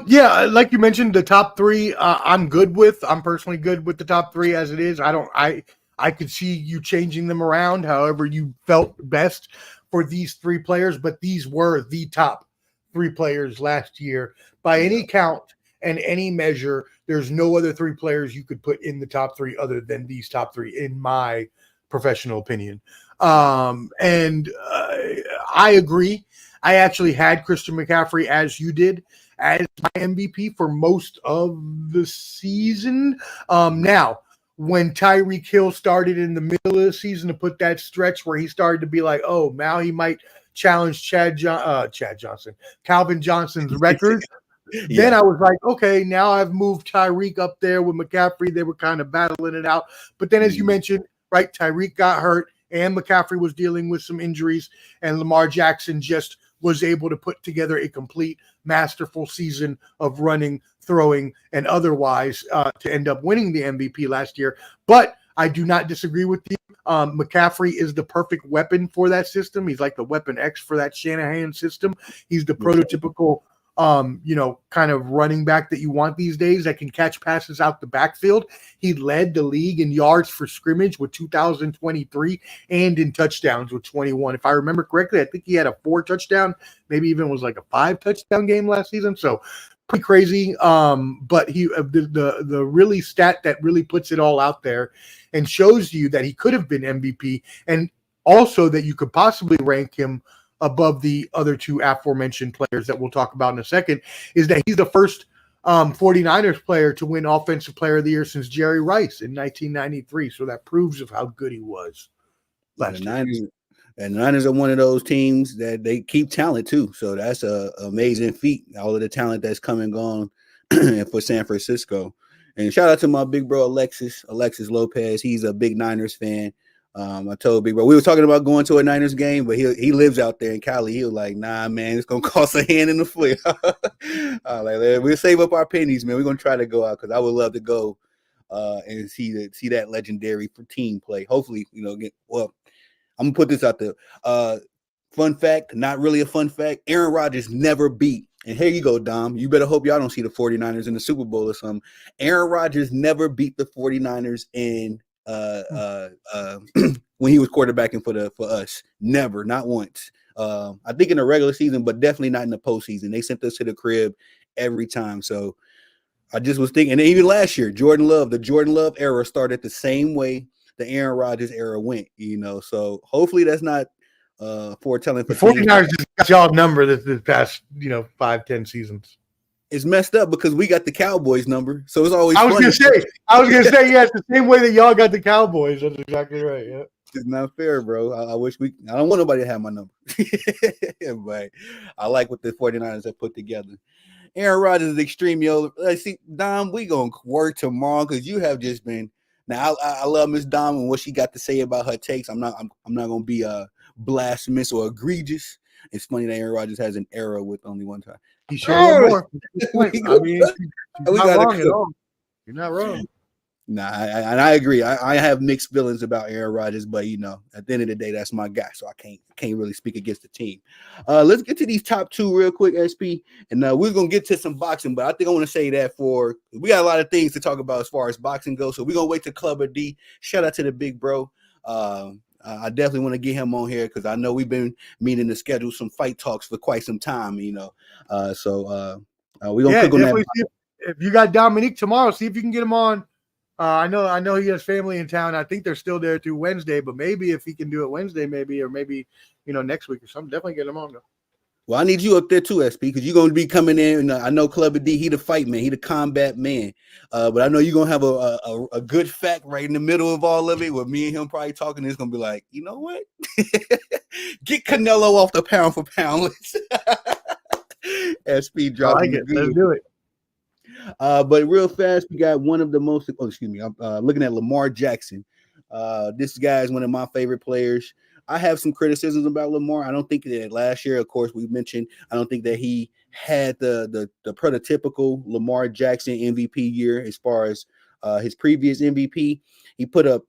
Yeah, like you mentioned, the top 3, I'm good with. I'm personally good with the top 3 as it is. I could see you changing them around however you felt best for these 3 players, but these were the top 3 players last year by any count and any measure. There's no other 3 players you could put in the top 3 other than these top 3, in my professional opinion. And I agree. I actually had Christian McCaffrey, as you did, as my MVP for most of the season. Now, when Tyreek Hill started in the middle of the season to put that stretch where he started to be like, oh, now he might challenge Calvin Johnson's record. Then I was like, okay, now I've moved Tyreek up there with McCaffrey. They were kind of battling it out. But then, as you mentioned, right, Tyreek got hurt and McCaffrey was dealing with some injuries, and Lamar Jackson just was able to put together a complete masterful season of running, throwing, and otherwise to end up winning the MVP last year. But I do not disagree with you. McCaffrey is the perfect weapon for that system. He's like the weapon X for that Shanahan system. He's the prototypical kind of running back that you want these days that can catch passes out the backfield. He led the league in yards for scrimmage with 2,023 and in touchdowns with 21. If I remember correctly, I think he had a 4 touchdown, maybe even was like a 5 touchdown game last season. So pretty crazy. But he the really stat that really puts it all out there and shows you that he could have been MVP, and also that you could possibly rank him above the other 2 aforementioned players that we'll talk about in a second, is that he's the first 49ers player to win Offensive Player of the Year since Jerry Rice in 1993. So that proves of how good he was last year. And the Niners are one of those teams that they keep talent too. So that's an amazing feat. All of the talent that's come and gone for San Francisco. And shout out to my big bro, Alexis Lopez. He's a big Niners fan. I told Big Bro, we were talking about going to a Niners game, but he lives out there in Cali. He was like, nah, man, it's going to cost a hand in the foot. We'll save up our pennies, man. We're going to try to go out because I would love to go and see that legendary team play. Hopefully, I'm going to put this out there. Fun fact, not really a fun fact. Aaron Rodgers never beat And here you go, Dom. You better hope y'all don't see the 49ers in the Super Bowl or something. Aaron Rodgers never beat the 49ers in when he was quarterbacking for us. Never, not once. I think in the regular season, but definitely not in the postseason. They sent us to the crib every time. So I just was thinking, and even last year, the Jordan Love era started the same way the Aaron Rodgers era went, So hopefully that's not foretelling for The 49ers just got y'all number this past, 5-10 seasons. It's messed up because we got the Cowboys number, so it's always. I was gonna say, yeah, it's the same way that y'all got the Cowboys. That's exactly right. Yeah, it's not fair, bro. I wish I don't want nobody to have my number, but I like what the 49ers have put together. Aaron Rodgers is extremely old. Let's see, Dom, we gonna work tomorrow because you have just been. Now I love Miss Dom and what she got to say about her takes. I'm not gonna be blasphemous or egregious. It's funny that Aaron Rodgers has an era with only one time. He sure more. You're not wrong. Nah, I agree. I have mixed feelings about Aaron Rodgers, but at the end of the day, that's my guy, so I can't really speak against the team. Let's get to these top two real quick, SP, and we're gonna get to some boxing, but I think I want to say that we got a lot of things to talk about as far as boxing goes, so we're gonna wait to Club of D. Shout out to the big bro. I definitely want to get him on here because I know we've been meaning to schedule some fight talks for quite some time, So we're gonna cook on that. If you got Dominique tomorrow, see if you can get him on. I know he has family in town. I think they're still there through Wednesday, but maybe if he can do it Wednesday, maybe next week or something, definitely get him on though. Well, I need you up there too, SP, because you're going to be coming in. And I know Club D, he the fight man, he the combat man. But I know you're going to have a good fact right in the middle of all of it with me and him probably talking. It's going to be like, you know what? Get Canelo off the pound for pound list. SP dropping. Let's do it. But real fast, we got one of the most. Oh, excuse me. I'm looking at Lamar Jackson. This guy is one of my favorite players. I have some criticisms about Lamar. I don't think that last year, of course, we mentioned, I don't think that he had the prototypical Lamar Jackson MVP year as far as his previous MVP. He put up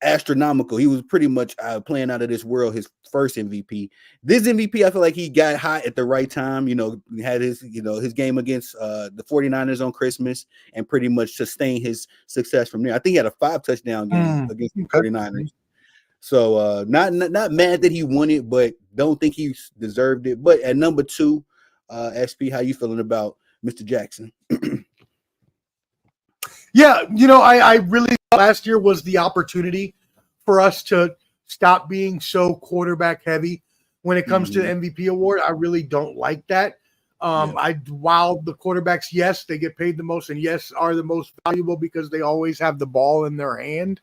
astronomical. He was pretty much playing out of this world, his first MVP. This MVP, I feel like he got hot at the right time. He had his game against the 49ers on Christmas and pretty much sustained his success from there. I think he had a 5-touchdown game against the 49ers. So not mad that he won it, but don't think he deserved it. But at number 2, SP, how you feeling about Mr. Jackson? Yeah, I really thought last year was the opportunity for us to stop being so quarterback heavy when it comes to the MVP award. I really don't like that. While the quarterbacks, yes, they get paid the most and yes, are the most valuable because they always have the ball in their hand.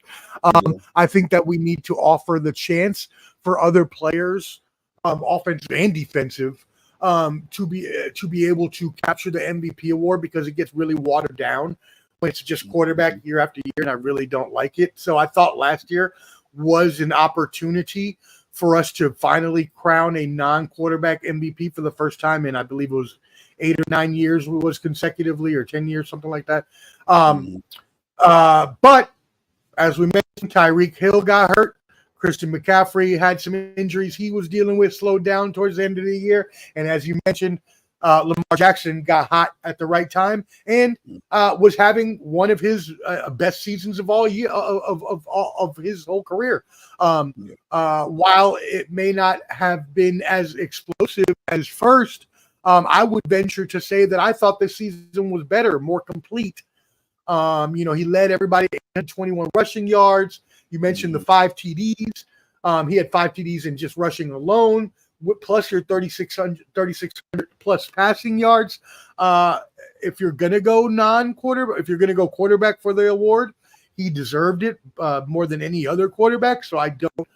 I think that we need to offer the chance for other players, offensive and defensive, to be able to capture the MVP award because it gets really watered down when it's just quarterback year after year, and I really don't like it. So I thought last year was an opportunity for us to finally crown a non-quarterback MVP for the first time in, I believe it was 8 or 9 years, was consecutively, or 10 years, something like that. But as we mentioned, Tyreek Hill got hurt. Christian McCaffrey had some injuries he was dealing with, slowed down towards the end of the year. And as you mentioned, Lamar Jackson got hot at the right time and was having one of his best seasons of all year of his whole career. While it may not have been as explosive as first, I would venture to say that I thought this season was better, more complete. He led everybody to 21 rushing yards. You mentioned the 5 TDs. He had 5 TDs in just rushing alone, plus your 3,600 plus passing yards. If you're going to go if you're going to go quarterback for the award, he deserved it more than any other quarterback. So I don't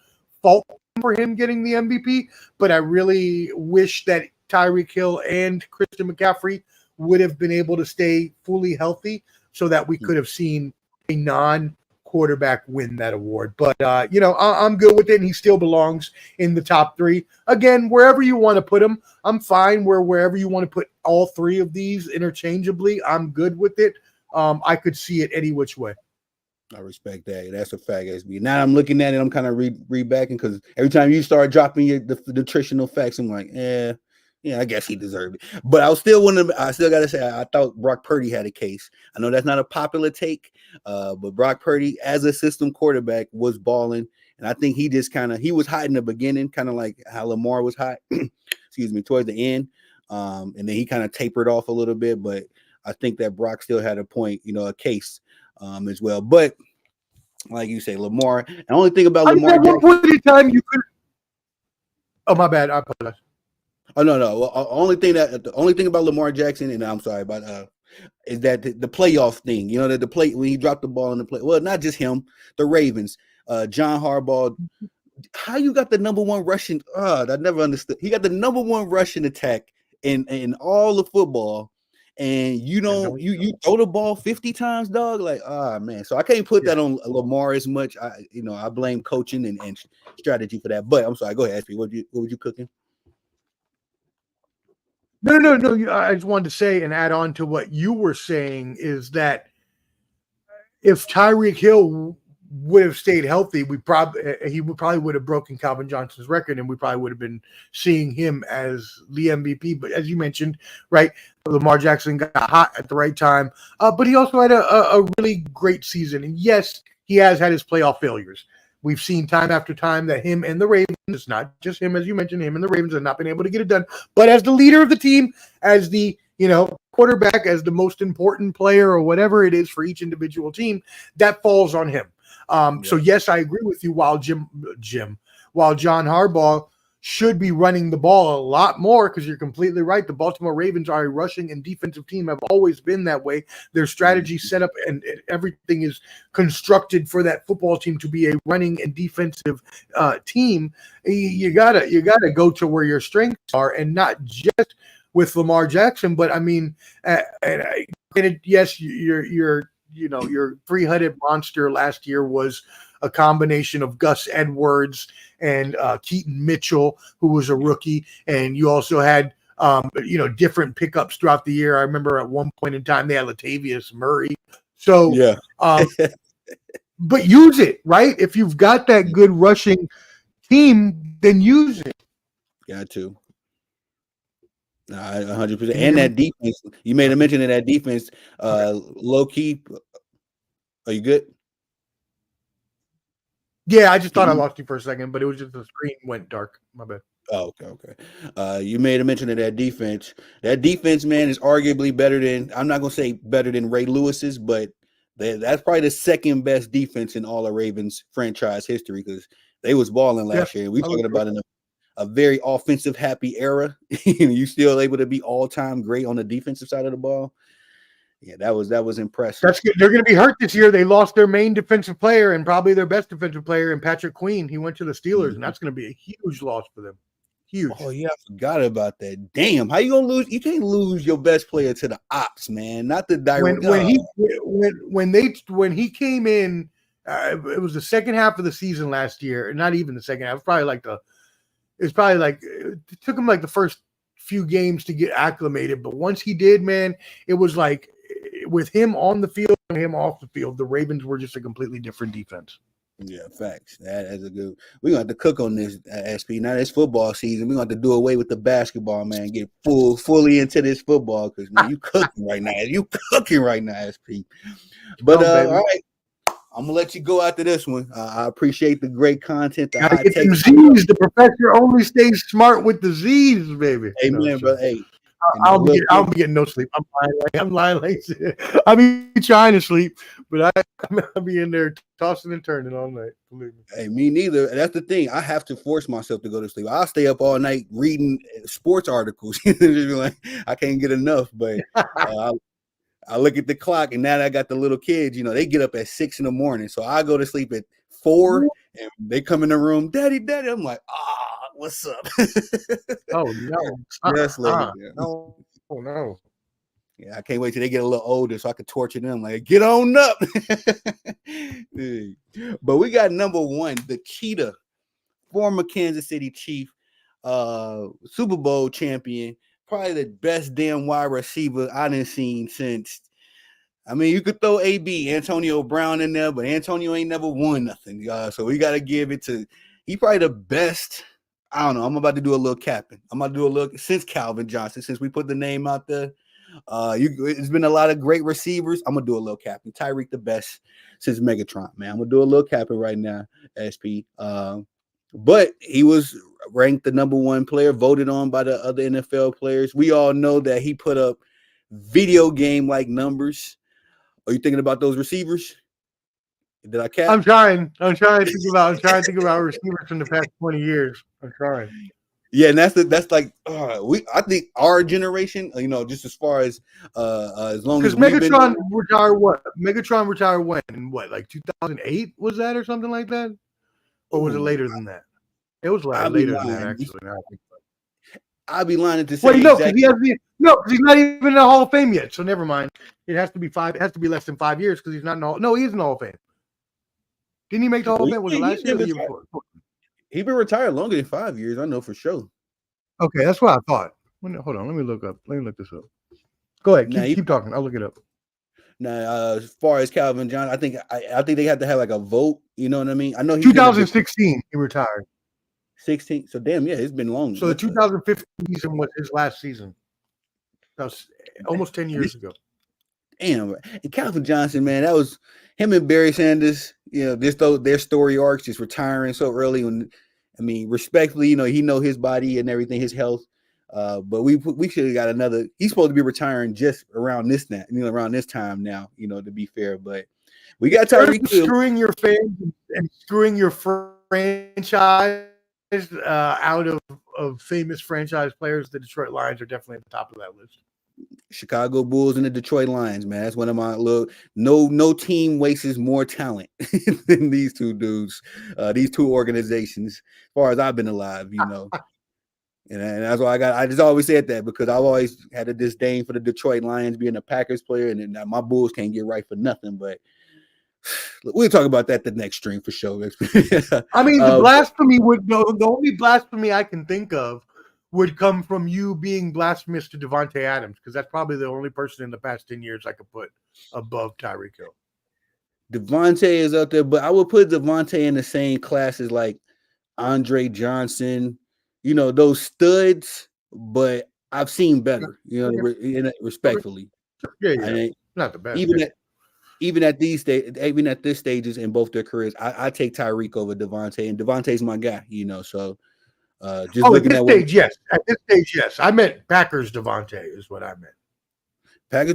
fault for him getting the MVP, but I really wish that Tyreek Hill and Christian McCaffrey would have been able to stay fully healthy so that we could have seen a non-quarterback win that award. But, I'm good with it, and he still belongs in the top 3. Again, wherever you want to put him, I'm fine. Wherever you want to put all 3 of these interchangeably, I'm good with it. I could see it any which way. I respect that. That's a fact, SB. Now I'm looking at it, I'm kind of rebacking because every time you start dropping the nutritional facts, I'm like, Yeah, I guess he deserved it. But I still gotta say I thought Brock Purdy had a case. I know that's not a popular take, but Brock Purdy as a system quarterback was balling. And I think he just he was hot in the beginning, kind of like how Lamar was hot, excuse me, towards the end. And then he kind of tapered off a little bit, but I think that Brock still had a point, a case as well. But like you say, Lamar, the only thing about Lamar Jackson. At one point in time, you could. Oh, my bad. I apologize. Oh no. Well, the only thing about Lamar Jackson, and I'm sorry about is that the playoff thing. That the play when he dropped the ball in the play. Well, not just him, the Ravens, John Harbaugh. How you got the number one rushing? I never understood. He got the number one rushing attack in all of football, and you throw the ball 50 times, dog. Like, man. So I can't put that on Lamar as much. I blame coaching and strategy for that. But I'm sorry. Go ahead, SP. What were you cooking? No. I just wanted to say and add on to what you were saying is that if Tyreek Hill would have stayed healthy, he would probably have broken Calvin Johnson's record, and we probably would have been seeing him as the MVP. But as you mentioned, right, Lamar Jackson got hot at the right time, but he also had a really great season. And yes, he has had his playoff failures. We've seen time after time that him and the Ravens, it's not just him, as you mentioned, him and the Ravens have not been able to get it done. But as the leader of the team, as the quarterback, as the most important player or whatever it is for each individual team, that falls on him. So yes, I agree with you. While John Harbaugh should be running the ball a lot more, because you're completely right. The Baltimore Ravens are a rushing and defensive team, have always been that way. Their strategy set up and everything is constructed for that football team to be a running and defensive team. You gotta go to where your strengths are, and not just with Lamar Jackson. But I mean, yes, your three-headed monster last year was a combination of Gus Edwards and Keaton Mitchell, who was a rookie. And you also had, different pickups throughout the year. I remember at one point in time, they had Latavius Murray. So, but use it, right? If you've got that good rushing team, then use it. Got to. 100%. And that defense, you made a mention of that defense, low key. Are you good? Yeah, I just thought I lost you for a second, but it was just the screen went dark. My bad. Oh, okay. You made a mention of that defense. That defense, man, is arguably better than, I'm not going to say better than Ray Lewis's, but that's probably the second best defense in all of Ravens franchise history, because they was balling last year. We're talking about a very offensive happy era. You still able to be all-time great on the defensive side of the ball. Yeah, that was impressive. That's good. They're going to be hurt this year. They lost their main defensive player and probably their best defensive player in Patrick Queen. He went to the Steelers, and that's going to be a huge loss for them. Huge. Oh yeah, I forgot about that. Damn, how you gonna lose? You can't lose your best player to the ops, man. Not the direct. When he came in, it was the second half of the season last year. Not even the second half. It took him like the first few games to get acclimated, but once he did, man, it was like with him on the field and him off the field, the Ravens were just a completely different defense. Yeah, facts. That is a good. We're gonna have to cook on this, SP. Now it's football season. We're gonna have to do away with the basketball, man. Get fully into this football, because man, you cooking right now. You cooking right now, SP. But all right, I'm gonna let you go after this one. I appreciate the great content. Gotta get them Z's. The professor only stays smart with the Z's, baby. Amen, bro. Hey. I'll be getting no sleep. I'm lying late. I'll be trying to sleep, but I'll be in there tossing and turning all night. Believe me. Hey, me neither. That's the thing. I have to force myself to go to sleep. I'll stay up all night reading sports articles. Like, I can't get enough. But I look at the clock, and now that I got the little kids, they get up at 6 a.m. So I go to sleep at 4, and they come in the room, Daddy. I'm like, what's up? Oh no! Yes, lady. No! Oh no! Yeah, I can't wait till they get a little older so I can torture them. Like, get on up. But we got number 1, the Cheetah, former Kansas City Chief, Super Bowl champion, probably the best damn wide receiver I done seen since. I mean, you could throw AB, Antonio Brown, in there, but Antonio ain't never won nothing. So we got to give it to. He probably the best. I don't know. I'm about to do a little capping. I'm about to do a little since Calvin Johnson, since we put the name out there. It's been a lot of great receivers. I'm gonna do a little capping. Tyreek the best since Megatron, man. I'm gonna do a little capping right now, SP. But he was ranked the number one player, voted on by the other NFL players. We all know that he put up video game like numbers. Are you thinking about those receivers? Did I cap? I'm trying to think about receivers from the past 20 years. I'm trying. Yeah, and that's like I think our generation, just as far as long as Because we've been Megatron retired what? Megatron retired when? In what, like 2008 was that or something like that? Or was it later than that? It was later than that, actually. I'll be lying to say. Well, no, because because he's not even in the Hall of Fame yet. So never mind. It has to be less than 5 years because he's not in the Hall. No, he is in the Hall of Fame. Didn't he make the Hall of Fame? Was it last year or the year before? He's been retired longer than 5 years. I know for sure. Okay, that's what I thought. Hold on, let me look this up. Go ahead, keep talking. I'll look it up. Now, as far as Calvin Johnson, I think they have to have like a vote. You know what I mean? I know 2016 he retired. 16. So damn, yeah, it's been long. So the 2015 season was his last season. That was almost 10 years ago. Damn, and Calvin Johnson, man, that was him and Barry Sanders. Their story arcs just retiring so early. Respectfully, he know his body and everything, his health. But we should have got another. He's supposed to be retiring just around this time now. To be fair, but we got Tyreek screwing your fans and screwing your franchise out of famous franchise players. The Detroit Lions are definitely at the top of that list. Chicago Bulls and the Detroit Lions, man. That's one of my no team wastes more talent than these two dudes, these two organizations, as far as I've been alive, And that's why I just always said that, because I've always had a disdain for the Detroit Lions being a Packers player, and my Bulls can't get right for nothing. But we'll talk about that the next stream for sure. I mean, the blasphemy the only blasphemy I can think of would come from you being blasphemous to Davante Adams, because that's probably the only person in the past 10 years I could put above Tyreek Hill. Davante is up there, but I would put Davante in the same class as like Andre Johnson, those studs, but I've seen better, respectfully. Yeah. Not the best. Even at this stages in both their careers, I take Tyreek over Davante, and Davante's my guy, so just looking at stage, yes. At this stage, yes. I meant Packers Davante is what I meant. Packers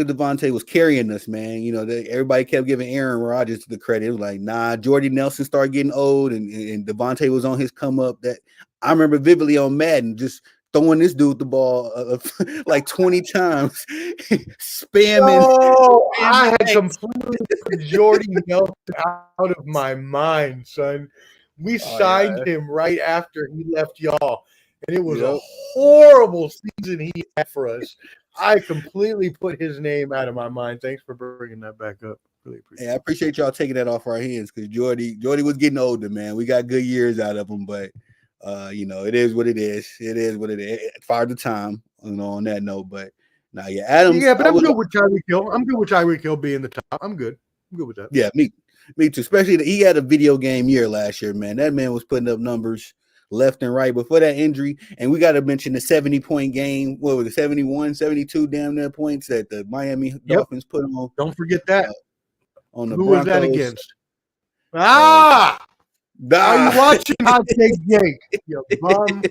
Davante was carrying us, man. Everybody kept giving Aaron Rodgers the credit. It was like, nah, Jordy Nelson started getting old, and Davante was on his come up. That I remember vividly on Madden, just throwing this dude the ball like 20 times, spamming. Oh, I had completely put Jordy Nelson out of my mind, son. We signed him right after he left y'all, and it was a horrible season he had for us. I completely put his name out of my mind. Thanks for bringing that back up. Really appreciate it. I appreciate y'all taking that off our hands, because Jordy was getting older, man. We got good years out of him, but it is what it is. It is what it is. Fire the time, on that note. But now, Adams. Yeah, but I'm good with Tyreek Hill. I'm good with Tyreek Hill being the top. I'm good with that. Yeah, me too. Especially he had a video game year last year, man. That man was putting up numbers left and right before that injury. And we got to mention the 70-point game. What was it, 71, 72 damn near points that the Miami Dolphins put on. Don't forget that. On the Who Broncos. was that against? Are you watching Hot Take Jake? You bum.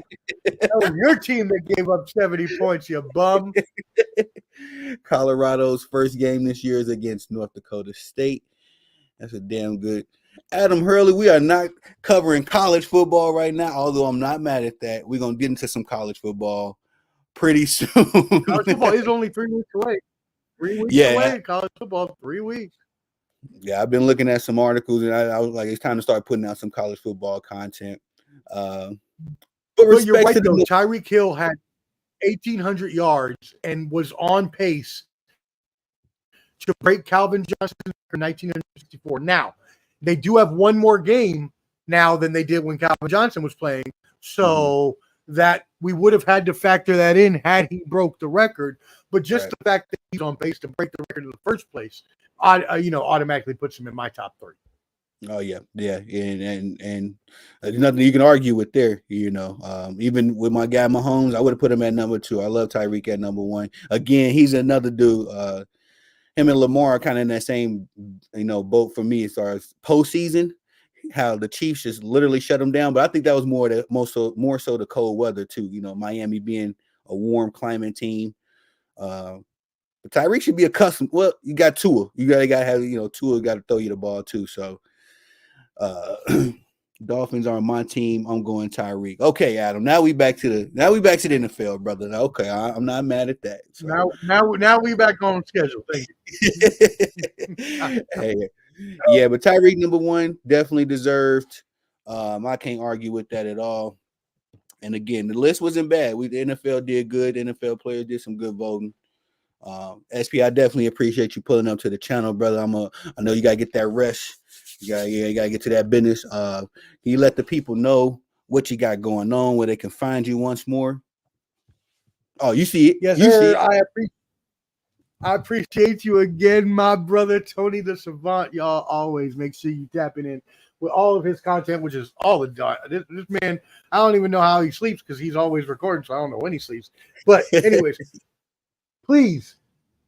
That was your team that gave up 70 points, you bum. Colorado's first game this year is against North Dakota State. That's a damn good. Adam Hurley, we are not covering college football right now, although I'm not mad at that. We're going to get into some college football pretty soon. College football is only 3 weeks away. 3 weeks away. College football, 3 weeks. Yeah, I've been looking at some articles, and I was like, it's time to start putting out some college football content. But you're right, though. Tyreek Hill had 1,800 yards and was on pace to break Calvin Johnson for 1964. Now, they do have one more game now than they did when Calvin Johnson was playing. So that we would have had to factor that in had he broke the record. But just the fact that he's on pace to break the record in the first place, automatically puts him in my top 3. Oh yeah, yeah, and there's nothing you can argue with there. Even with my guy Mahomes, I would have put him at number 2. I love Tyreek at number 1. Again, he's another dude. Him and Lamar are kind of in that same boat for me as far as postseason. How the Chiefs just literally shut them down, but I think that was more so the cold weather too. Miami being a warm climate team. But Tyreek should be accustomed. Well, you got Tua. You gotta have Tua got to throw you the ball too. So uh Dolphins are my team. I'm going Tyreek. Okay, Adam. Now we back to the NFL, brother. Okay, I'm not mad at that. So. Now we back on schedule. Thank you. Hey, yeah, but Tyreek number 1 definitely deserved. I can't argue with that at all. And again, the list wasn't bad. The NFL did good. NFL players did some good voting. SP, I definitely appreciate you pulling up to the channel, brother. I know you gotta get that rest. You gotta get to that business. Can you let the people know what you got going on, where they can find you once more? Oh, you see it. Yes, you sir. See it. I appreciate you again, my brother Tony the Savant. Y'all always make sure you tapping in with all of his content, which is all the time. This man, I don't even know how he sleeps because he's always recording, so I don't know when he sleeps. But anyways, please,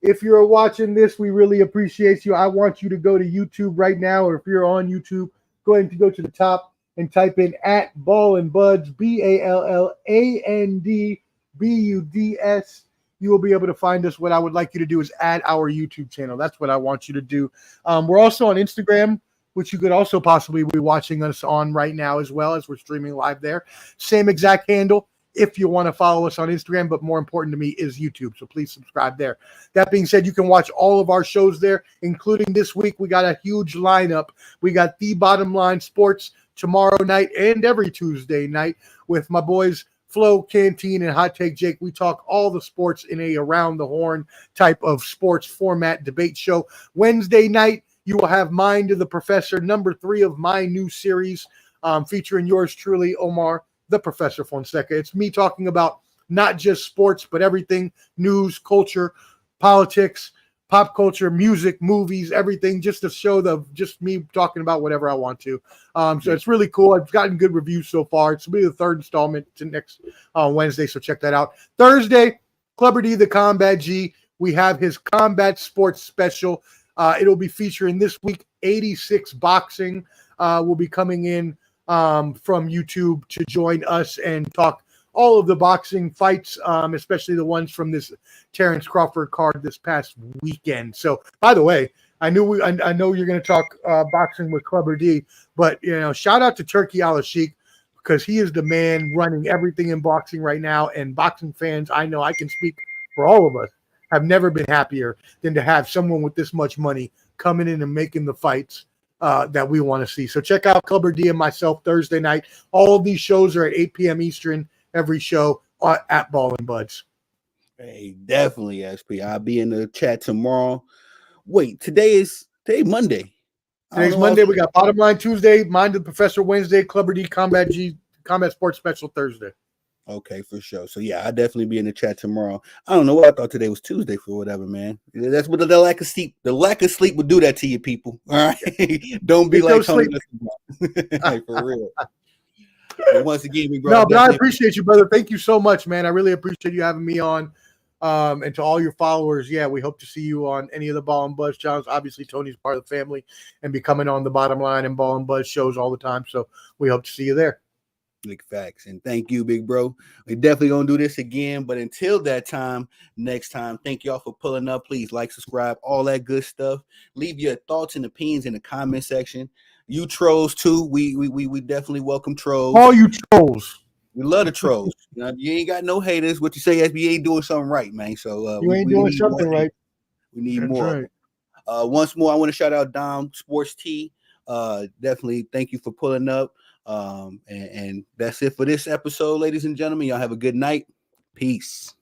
if you're watching this, we really appreciate you. I want you to go to YouTube right now, or if you're on YouTube, go ahead and go to the top and type in at Ball and Buds, BALLANDBUDS. You will be able to find us. What I would like you to do is add our YouTube channel. That's what I want you to do. We're also on Instagram, which you could also possibly be watching us on right now as well, as we're streaming live there. Same exact handle if you want to follow us on Instagram, but more important to me is YouTube. So please subscribe there. That being said, you can watch all of our shows there, including this week. We got a huge lineup. We got The Bottom Line Sports tomorrow night and every Tuesday night with my boys Flo, Canteen, and Hot Take Jake. We talk all the sports in a around the horn type of sports format debate show. Wednesday night, you will have Mind of the Professor, number 3 of my new series, featuring yours truly, Omar, the Professor Fonseca. It's me talking about not just sports, but everything, news, culture, politics, pop culture, music, movies, everything, just to show just me talking about whatever I want to. So it's really cool. I've gotten good reviews so far. It's will be the 3rd installment to next Wednesday, so check that out. Thursday, Clubber D, the Combat G. We have his Combat Sports Special. It'll be featuring this week 86 Boxing. Will be coming in from YouTube to join us and talk all of the boxing fights, especially the ones from this Terrence Crawford card this past weekend. So, by the way, I know you're going to talk boxing with Clubber D, but shout out to Turkey Al-Sheikh, because he is the man running everything in boxing right now. And boxing fans, I know I can speak for all of us, have never been happier than to have someone with this much money coming in and making the fights that we want to see. So check out Clubber D and myself Thursday night. All of these shows are at 8 p.m. Eastern. Every show at Ball and Buds. Hey, definitely, SP. I'll be in the chat tomorrow. Wait, today Monday. Today's Monday. We got Bottom Line Tuesday, Mind of the Professor Wednesday, Clubber D Combat Sports Special Thursday. Okay, for sure. So yeah, I'll definitely be in the chat tomorrow. I don't know why I thought today was Tuesday for whatever, man. That's what the lack of sleep. The lack of sleep would do that to you, people. All right, don't be like Tony. Hey, for real. But once again, bro. No, but I appreciate you, brother. Thank you so much, man. I really appreciate you having me on. And to all your followers, yeah, we hope to see you on any of the Ball and Buzz channels. Obviously, Tony's part of the family and be coming on the Bottom Line and Ball and Buzz shows all the time. So we hope to see you there. Big facts. And thank you, big bro. We definitely gonna do this again. But until that time, next time, thank y'all for pulling up. Please like, subscribe, all that good stuff. Leave your thoughts and opinions in the comment section. You trolls too. We definitely welcome trolls. All you trolls. We love the trolls. You ain't got no haters. What you say, SB ain't doing something right, man. So you ain't doing something right. We need more. Right. Once more, I want to shout out Dom Sports T. Definitely thank you for pulling up. And that's it for this episode, ladies and gentlemen. Y'all have a good night. Peace.